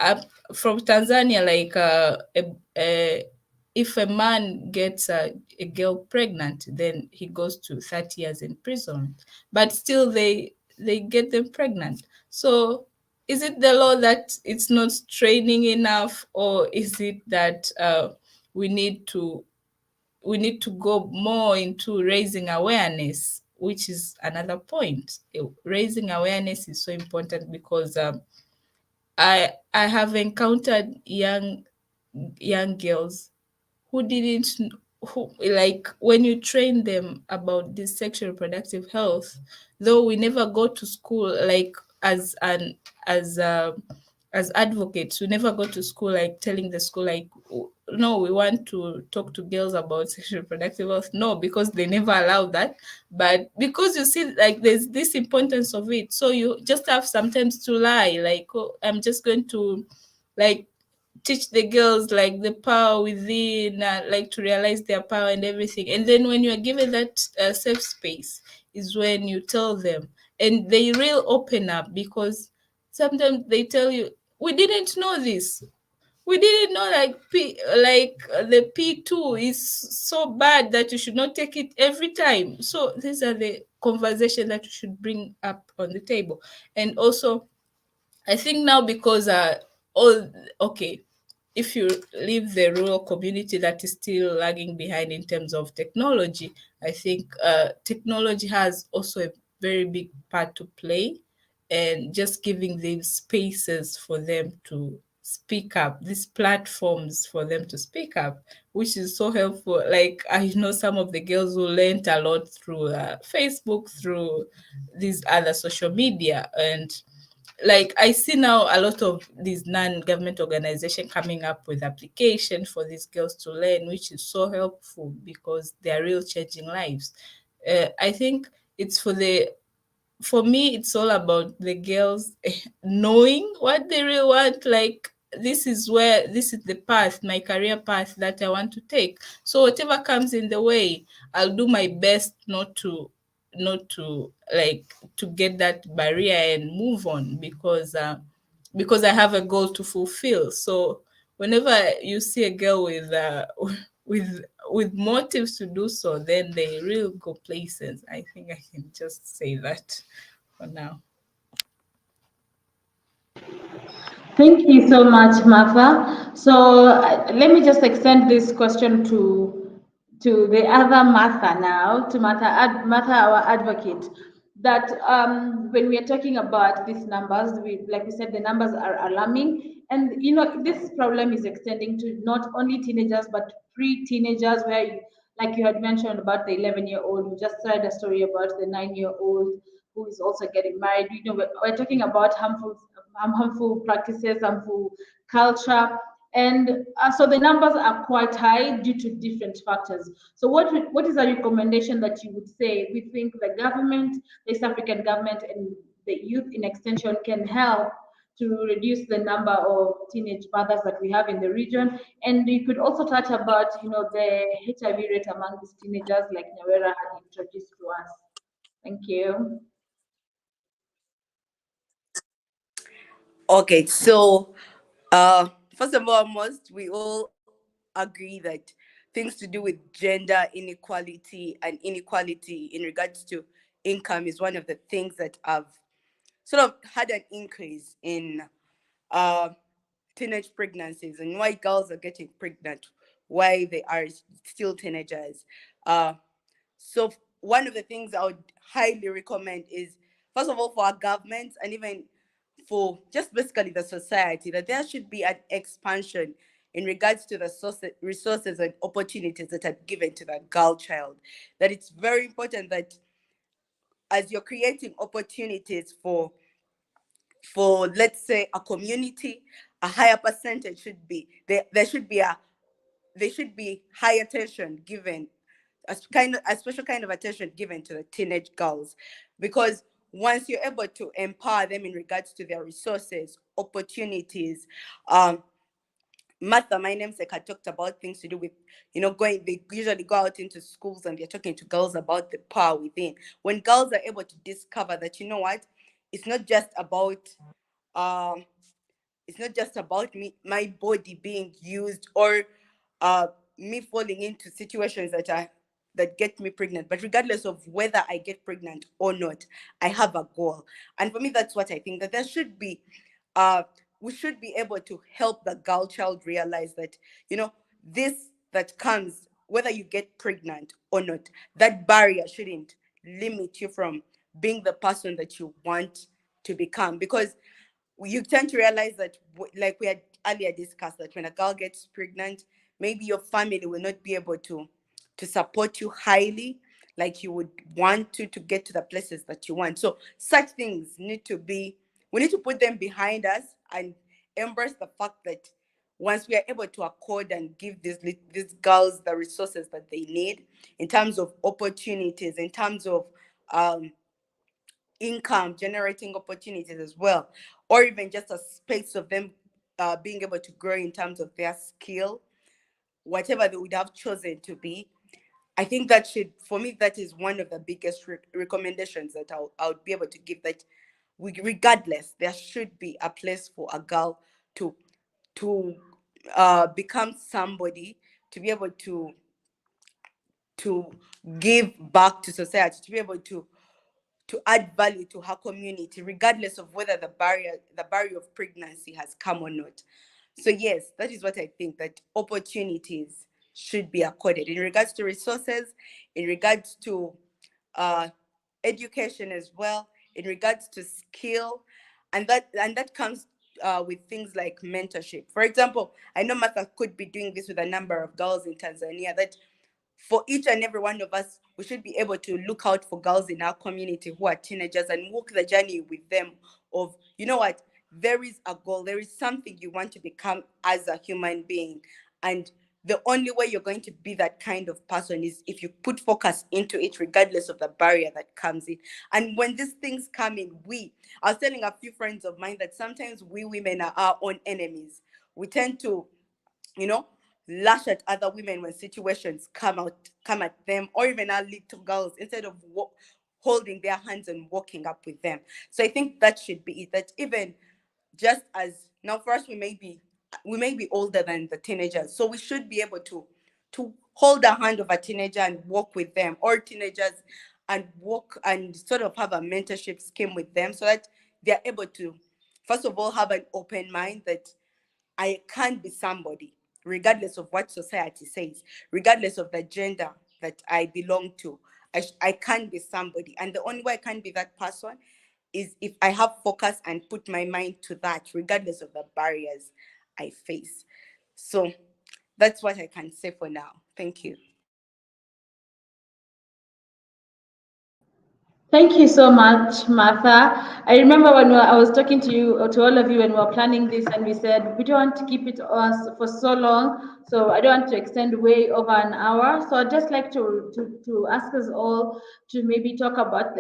from Tanzania, like if a man gets a girl pregnant, then he goes to 30 years in prison, but still they get them pregnant. So is it the law that it's not training enough, or is it that we need to go more into raising awareness, which is another point. Raising awareness is so important because I have encountered young girls who didn't who like when you train them about this sexual reproductive health, though we never go to school like as as advocates, we never go to school like telling the school like, no, we want to talk to girls about sexual reproductive health. No, because they never allow that. But because you see like there's this importance of it, so you just have sometimes to lie like, oh, I'm just going to like teach the girls like the power within, like to realize their power and everything. And then when you are given that safe space is when you tell them, and they real open up, because sometimes they tell you, we didn't know this. We didn't know like the P2 is so bad that you should not take it every time. So these are the conversation that you should bring up on the table. And also I think now because all okay, if you leave the rural community that is still lagging behind in terms of technology, I think technology has also a very big part to play, and just giving these spaces for them to speak up, these platforms for them to speak up, which is so helpful. Like I know some of the girls who learned a lot through Facebook, through these other social media. And like I see now a lot of these non-government organizations coming up with application for these girls to learn, which is so helpful because they are real changing lives. I think it's for me, it's all about the girls knowing what they really want. Like, this is the path, my career path that I want to take. So whatever comes in the way, I'll do my best not to like to get that barrier and move on, because I have a goal to fulfill. So whenever you see a girl with with motives to do so, then they really go places. I think I can just say that for now. Thank you so much, Martha. So let me just extend this question to the other Martha now, to Martha, our advocate. That when we are talking about these numbers, like we said, the numbers are alarming, and this problem is extending to not only teenagers but pre-teenagers, where like you had mentioned about the 11-year-old. We just heard a story about the 9-year-old who is also getting married. We're talking about harmful practices, harmful culture, and so the numbers are quite high due to different factors. So what is a recommendation that you would say we think the government, the East African government, and the youth in extension can help to reduce the number of teenage mothers that we have in the region? And you could also touch about the HIV rate among these teenagers, like Nyawera had introduced to us. Thank you. Okay, so first and foremost, we all agree that things to do with gender inequality and inequality in regards to income is one of the things that have sort of had an increase in uh, teenage pregnancies, and why girls are getting pregnant, why they are still teenagers. So one of the things I would highly recommend is, first of all, for our governments and even for just basically the society, that there should be an expansion in regards to the resources and opportunities that are given to the girl child. That it's very important that as you're creating opportunities for for let's say a community, a higher percentage should be there should be high attention given, a special kind of attention given to the teenage girls, because once you're able to empower them in regards to their resources, opportunities, um Martha, my namesake, had talked about things to do with, going, they usually go out into schools and they're talking to girls about the power within. When girls are able to discover that, you know what, it's not just about, um, me, my body being used, or uh, me falling into situations that get me pregnant, but regardless of whether I get pregnant or not, I have a goal. And for me, that's what I think, that there should be, uh, we should be able to help the girl child realize that, this that comes, whether you get pregnant or not, that barrier shouldn't limit you from being the person that you want to become. Because you tend to realize that, like we had earlier discussed, that when a girl gets pregnant, maybe your family will not be able to support you highly, like you would want to get to the places that you want. So such things need to be, we need to put them behind us and embrace the fact that once we are able to accord and give these girls the resources that they need, in terms of opportunities, in terms of um, income generating opportunities as well, or even just a space of them being able to grow in terms of their skill, whatever they would have chosen to be. I think that should, for me, that is one of the biggest recommendations that I would be able to give, that regardless, there should be a place for a girl to to become somebody, to be able to give back to society, to be able to add value to her community, regardless of whether the barrier of pregnancy has come or not. So yes, that is what I think, that opportunities should be accorded in regards to resources, in regards to uh, education as well, in regards to skill, and that comes with things like mentorship. For example, I know Martha could be doing this with a number of girls in Tanzania, that for each and every one of us, we should be able to look out for girls in our community who are teenagers and walk the journey with them of, you know what, there is a goal, there is something you want to become as a human being. And the only way you're going to be that kind of person is if you put focus into it, regardless of the barrier that comes in. And when these things come in, I was telling a few friends of mine that sometimes we women are our own enemies. We tend to, you know, lash at other women when situations come at them, or even our little girls, instead of holding their hands and walking up with them. So I think that should be it. That even just as now, for us, we may be older than the teenagers, so we should be able to hold the hand of a teenager and walk with them, or teenagers, and walk and sort of have a mentorship scheme with them, so that they're able to, first of all, have an open mind that I can be somebody, regardless of what society says, regardless of the gender that I belong to. I can be somebody. And the only way I can be that person is if I have focus and put my mind to that, regardless of the barriers I face. So that's what I can say for now. Thank you. Thank you so much, Martha. I remember when I was talking to you, to all of you, when we were planning this, and we said we don't want to keep it us for so long, so I don't want to extend way over an hour. So I'd just like to ask us all to maybe talk about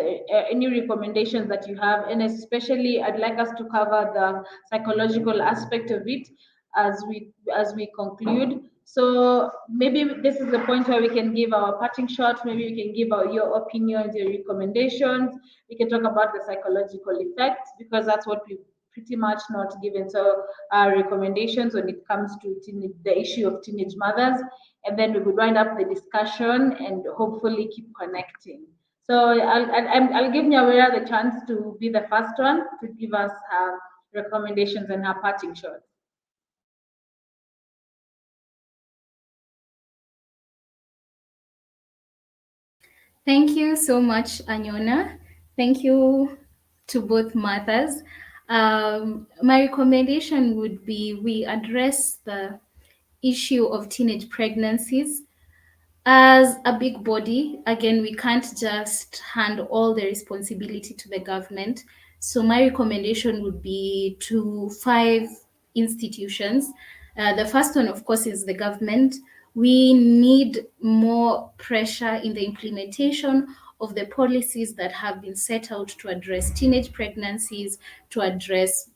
any recommendations that you have, and especially I'd like us to cover the psychological aspect of it as we conclude. So maybe this is the point where we can give our parting shot. Maybe we can give your opinions, your recommendations. We can talk about the psychological effects, because that's what we pretty much not given. So our recommendations when it comes to the issue of teenage mothers, and then we would wind up the discussion and hopefully keep connecting. So I'll give Nyawera the chance to be the first one to give us her recommendations and her parting shot. Thank you so much, Anyona. Thank you to both mothers. My recommendation would be we address the issue of teenage pregnancies. As a big body, again, we can't just hand all the responsibility to the government. So my recommendation would be to 5 institutions. The first one, of course, is the government. We need more pressure in the implementation of the policies that have been set out to address teenage pregnancies, to address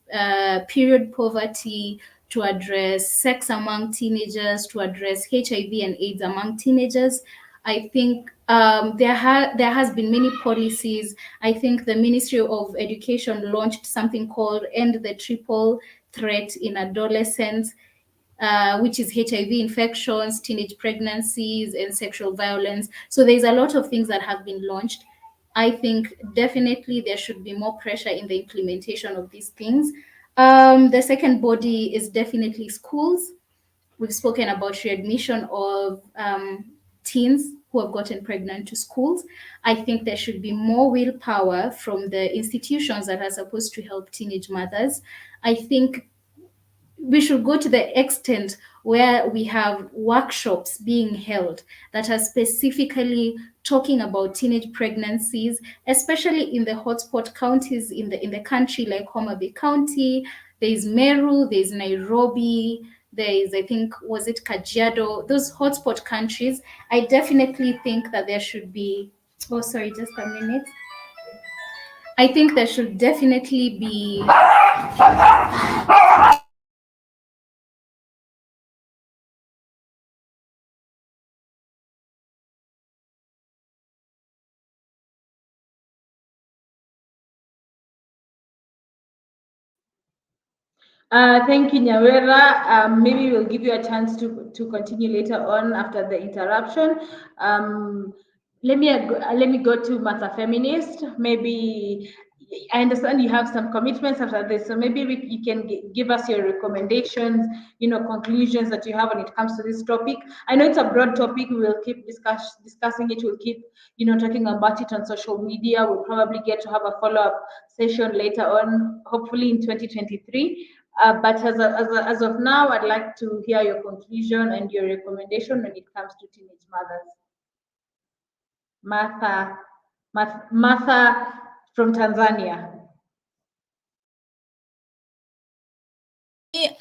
period poverty, to address sex among teenagers, to address HIV and AIDS among teenagers. I think there has been many policies. I think the Ministry of Education launched something called End the Triple Threat in Adolescents, which is HIV infections, teenage pregnancies, and sexual violence. So there's a lot of things that have been launched. I think definitely there should be more pressure in the implementation of these things. The second body is definitely schools. We've spoken about readmission of teens who have gotten pregnant to schools. I think there should be more willpower from the institutions that are supposed to help teenage mothers. I think we should go to the extent where we have workshops being held that are specifically talking about teenage pregnancies, especially in the hotspot counties in the country, like Homa Bay County. There is Meru, there is Nairobi, there is, I think, was it Kajiado? Those hotspot countries. I definitely think that there should be. Oh, sorry, just a minute. I think there should definitely be. Thank you, Nyawera. Maybe we'll give you a chance to continue later on after the interruption. Let me go to Martha Feminist. Maybe I understand you have some commitments after this, so maybe you can give us your recommendations, conclusions that you have when it comes to this topic. I know it's a broad topic. We will keep discussing it. We'll keep, talking about it on social media. We'll probably get to have a follow-up session later on, hopefully in 2023. But as of now, I'd like to hear your conclusion and your recommendation when it comes to teenage mothers. Martha from Tanzania.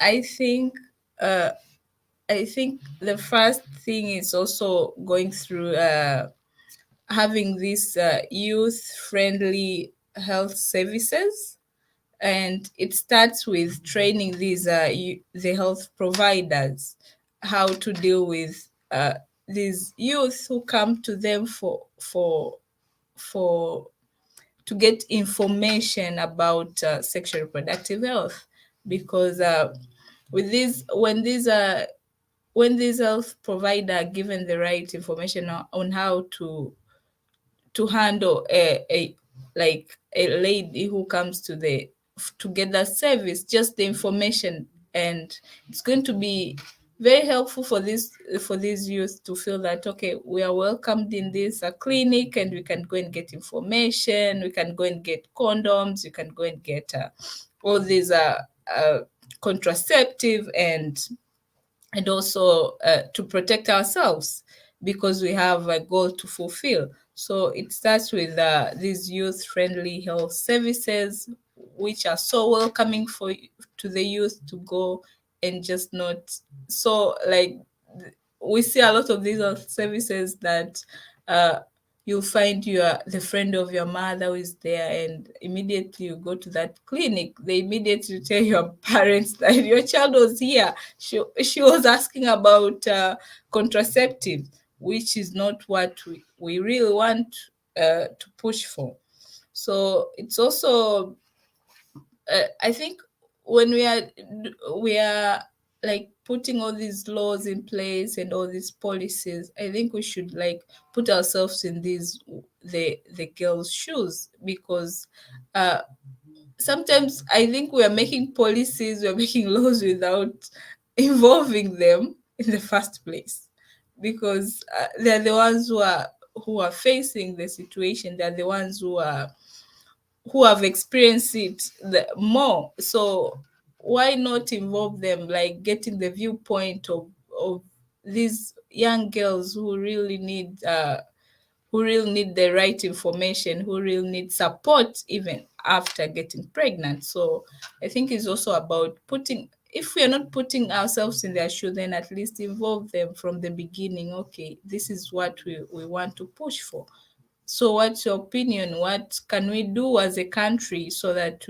I think the first thing is also going through having these youth-friendly health services, and it starts with training these the health providers how to deal with these youth who come to them for to get information about sexual reproductive health, because with these when these health provider are given the right information on how to handle a lady who comes to get that service, just the information, and it's going to be very helpful for these youth to feel that, okay, we are welcomed in this clinic, and we can go and get information, we can go and get condoms, we can go and get all these contraceptive, and also to protect ourselves, because we have a goal to fulfill. So it starts with these youth-friendly health services, which are so welcoming to the youth to go and just not. So we see a lot of these health services that you'll find the friend of your mother who is there, and immediately you go to that clinic, they immediately tell your parents that your child was here. She was asking about contraceptive, which is not what we really want to push for. So it's also I think when we are like putting all these laws in place and all these policies, I think we should put ourselves in the girls' shoes, because sometimes I think we are making policies, we are making laws without involving them in the first place, because they're the ones who are facing the situation. They're the ones who have experienced it more. So why not involve them, like getting the viewpoint of these young girls who really need who really need the right information, who really need support even after getting pregnant. So I think it's also about putting, if we are not putting ourselves in their shoe, then at least involve them from the beginning. Okay, this is what we want to push for. So what's your opinion? What can we do as a country so that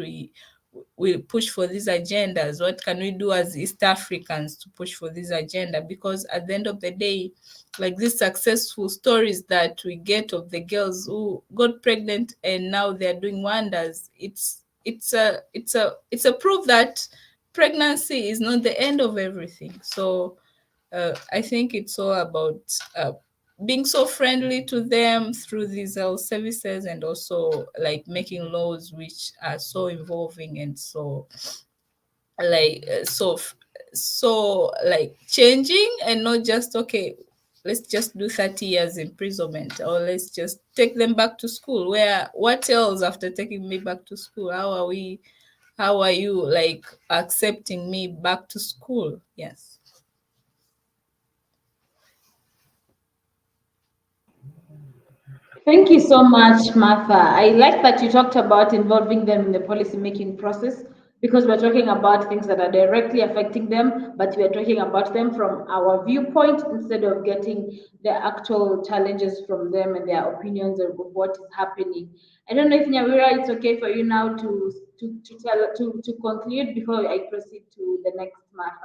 we push for these agendas? What can we do as East Africans to push for this agenda? Because at the end of the day, like these successful stories that we get of the girls who got pregnant and now they're doing wonders, it's a proof that pregnancy is not the end of everything. So I think it's all about being so friendly to them through these health services, and also like making laws which are so involving and so like so like changing, and not just okay, let's just do 30 years imprisonment, or let's just take them back to school. Where what else after taking me back to school? How are you like accepting me back to school? Yes. Thank you so much, Martha. I like that you talked about involving them in the policy making process, because we're talking about things that are directly affecting them, but we're talking about them from our viewpoint instead of getting the actual challenges from them and their opinions of what is happening. I don't know if Nyawira, it's okay for you now to conclude before I proceed to the next Martha.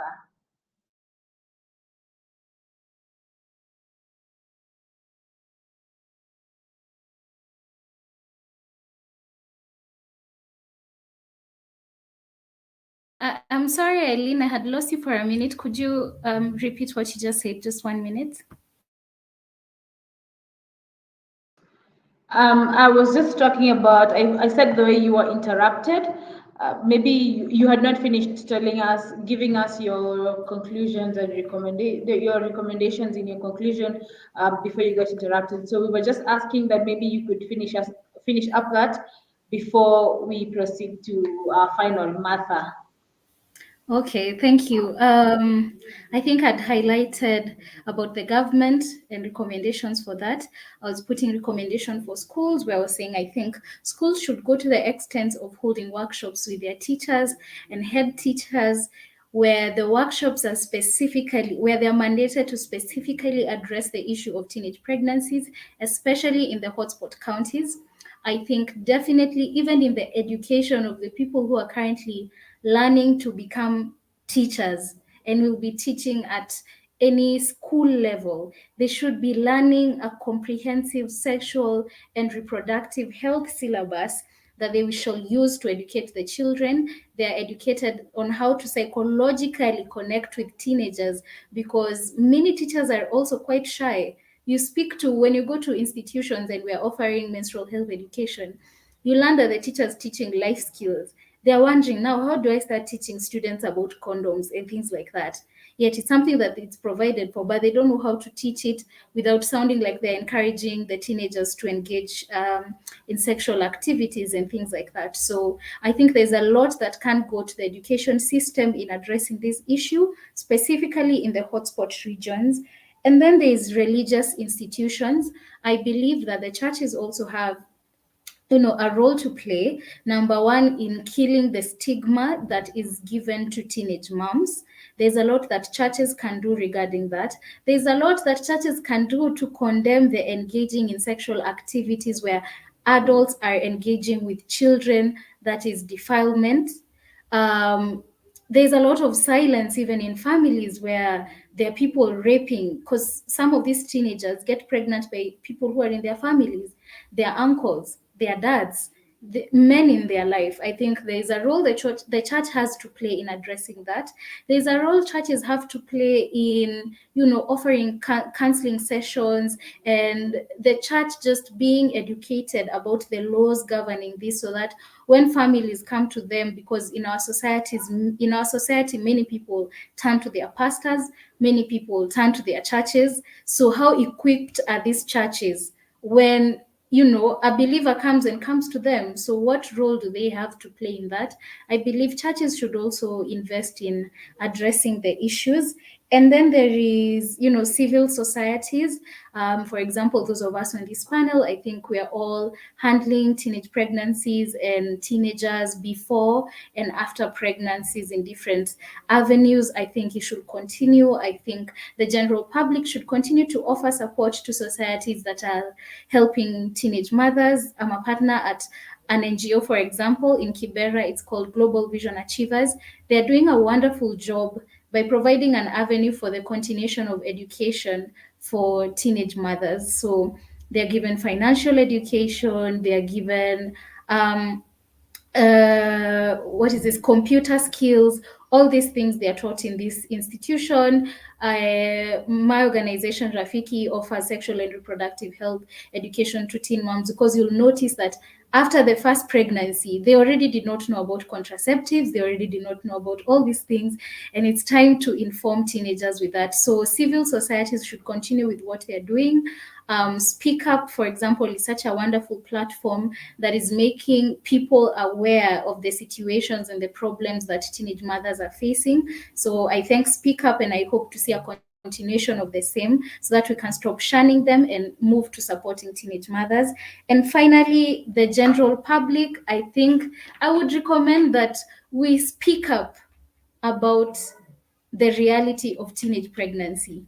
I'm sorry, Eileen, I had lost you for a minute. Could you repeat what you just said? Just 1 minute. I was just talking about, I said the way you were interrupted. Maybe you had not finished telling us, giving us your conclusions and your recommendations in your conclusion before you got interrupted. So we were just asking that maybe you could finish up that before we proceed to our final Martha. Okay, thank you. I think I'd highlighted about the government and recommendations for that. I was putting recommendation for schools where I was saying I think schools should go to the extent of holding workshops with their teachers and head teachers, where the workshops are specifically, where they're mandated to specifically address the issue of teenage pregnancies, especially in the hotspot counties. I think definitely even in the education of the people who are currently learning to become teachers and will be teaching at any school level, they should be learning a comprehensive sexual and reproductive health syllabus that they shall use to educate the children. They are educated on how to psychologically connect with teenagers, because many teachers are also quite shy. You speak to, when you go to institutions and we're offering menstrual health education, you learn that the teachers teaching life skills. They're wondering now, how do I start teaching students about condoms and things like that? Yet it's something that it's provided for, but they don't know how to teach it without sounding like they're encouraging the teenagers to engage in sexual activities and things like that. So I think there's a lot that can go to the education system in addressing this issue, specifically in the hotspot regions. And then there's religious institutions. I believe that the churches also have a role to play. Number one, in killing the stigma that is given to teenage moms. There's a lot that churches can do regarding that. There's a lot that churches can do to condemn the engaging in sexual activities where adults are engaging with children, that is defilement. um, there's a lot of silence even in families where there are people raping, because some of these teenagers get pregnant by people who are in their families, their uncles, their dads, the men in their life. I think there's a role the church has to play in addressing that. There's a role churches have to play in, offering counseling sessions, and the church just being educated about the laws governing this, so that when families come to them, because in our society many people turn to their pastors, many people turn to their churches. So how equipped are these churches when a believer comes to them? So what role do they have to play in that? I believe churches should also invest in addressing the issues. And then there is, civil societies. For example, those of us on this panel, I think we are all handling teenage pregnancies and teenagers before and after pregnancies in different avenues. I think it should continue. I think the general public should continue to offer support to societies that are helping teenage mothers. I'm a partner at an NGO, for example, in Kibera. It's called Global Vision Achievers. They're doing a wonderful job by providing an avenue for the continuation of education for teenage mothers. So they're given financial education, they're given what is this, computer skills, all these things they are taught in this institution. My organization Rafiki offers sexual and reproductive health education to teen moms, because you'll notice that after the first pregnancy they already did not know about contraceptives, they already did not know about all these things, and it's time to inform teenagers with that. So civil societies should continue with what they're doing. Speak Up, for example, is such a wonderful platform that is making people aware of the situations and the problems that teenage mothers are facing. So I thank Speak Up, and I hope to see a continuation of the same, so that we can stop shunning them and move to supporting teenage mothers. And finally, the general public, I think I would recommend that we speak up about the reality of teenage pregnancy.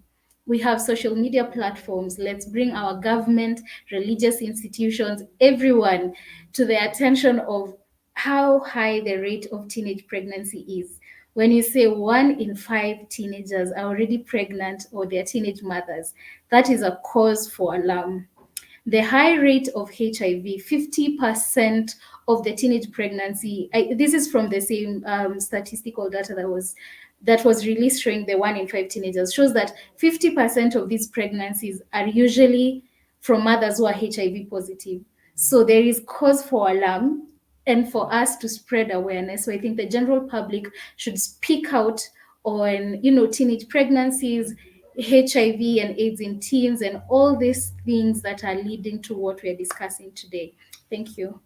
We have social media platforms. Let's bring our government, religious institutions, everyone to the attention of how high the rate of teenage pregnancy is. When you say 1 in 5 teenagers are already pregnant or they're teenage mothers, that is a cause for alarm. The high rate of HIV, 50% of the teenage pregnancy, this is from the same statistical data that was released, showing the 1 in 5 teenagers, shows that 50% of these pregnancies are usually from mothers who are HIV positive. So there is cause for alarm and for us to spread awareness. So I think the general public should speak out on, teenage pregnancies, HIV and AIDS in teens, and all these things that are leading to what we're discussing today. Thank you.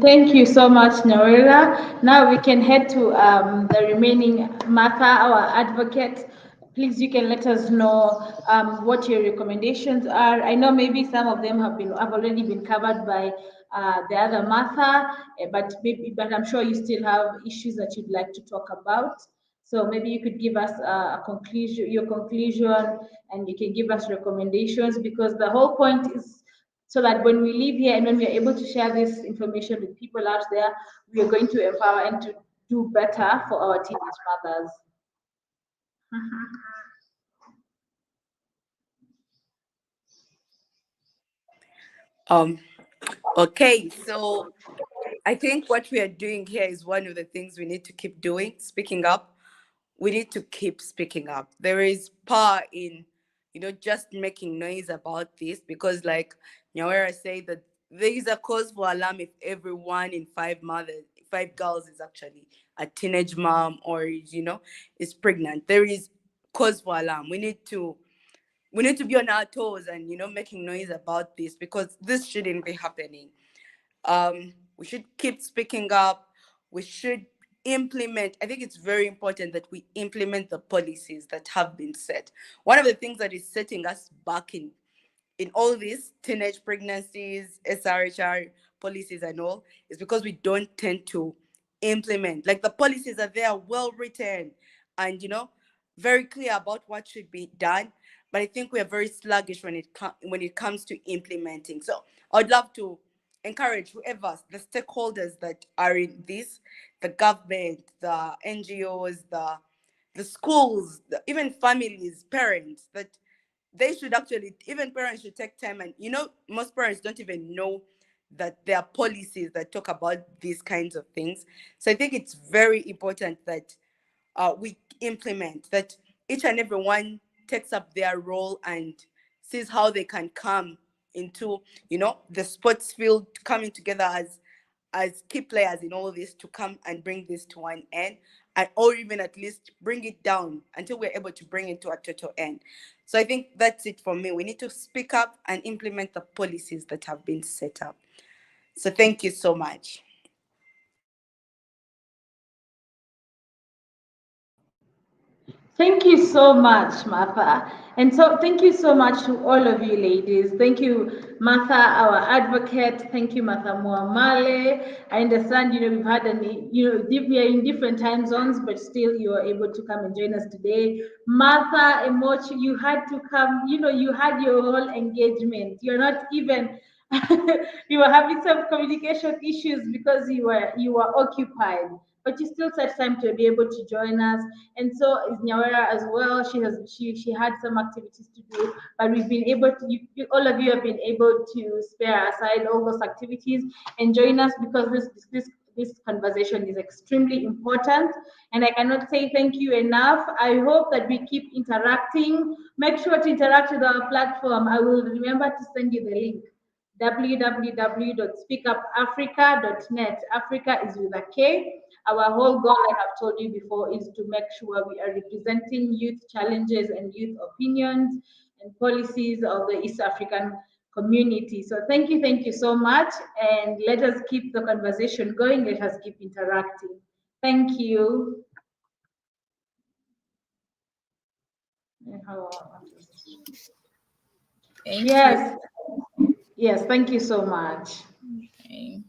Thank you so much, Nyawera. Now we can head to the remaining Martha, our advocate. Please, you can let us know what your recommendations are. I know maybe some of them have already been covered by the other Martha, but I'm sure you still have issues that you'd like to talk about. So maybe you could give us your conclusion, and you can give us recommendations, because the whole point is so that when we leave here and when we are able to share this information with people out there, we are going to empower and to do better for our teenage mothers. Okay, so I think what we are doing here is one of the things we need to keep doing, speaking up. We need to keep speaking up. There is power in, just making noise about this, because like Nyawera said, that there is a cause for alarm if every 1 in 5 mothers, 5 girls is actually a teenage mom or, is pregnant. There is cause for alarm. We need to be on our toes and, making noise about this, because this shouldn't be happening. We should keep speaking up. We should implement. I think it's very important that we implement the policies that have been set. One of the things that is setting us back in all these teenage pregnancies, SRHR policies and all, is because we don't tend to implement. Like, the policies are there, well written, and very clear about what should be done. But I think we are very sluggish when it comes to implementing. So I'd love to encourage whoever, the stakeholders that are in this, the government, the NGOs, the schools, even families, parents, that they should actually, even parents should take time. And most parents don't even know that there are policies that talk about these kinds of things. So I think it's very important that we implement, that each and every one takes up their role and sees how they can come into the sports field, coming together as key players in all this, to come and bring this to one end, and or even at least bring it down until we're able to bring it to a total end. So I think that's it for me. We need to speak up and implement the policies that have been set up. So thank you so much. Thank you so much, Martha. And so thank you so much to all of you ladies. Thank you, Martha, our advocate. Thank you, Martha Muamale. I understand, we've had we are in different time zones, but still you are able to come and join us today. Martha Emochi, you had to come, you had your whole engagement. You're not even you were having some communication issues because you were occupied, but you still set time to be able to join us. And so is Nyawera as well. She had some activities to do, but we've been able to. All of you have been able to spare aside all those activities and join us because this conversation is extremely important, and I cannot say thank you enough. I hope that we keep interacting. Make sure to interact with our platform. I will remember to send you the link: www.speakupafrica.net. Africa is with a K. Our whole goal, I have told you before, is to make sure we are representing youth challenges and youth opinions and policies of the East African community. So thank you so much. And let us keep the conversation going. Let us keep interacting. Thank you. Thank Yes. Yes, thank you so much. you. Okay.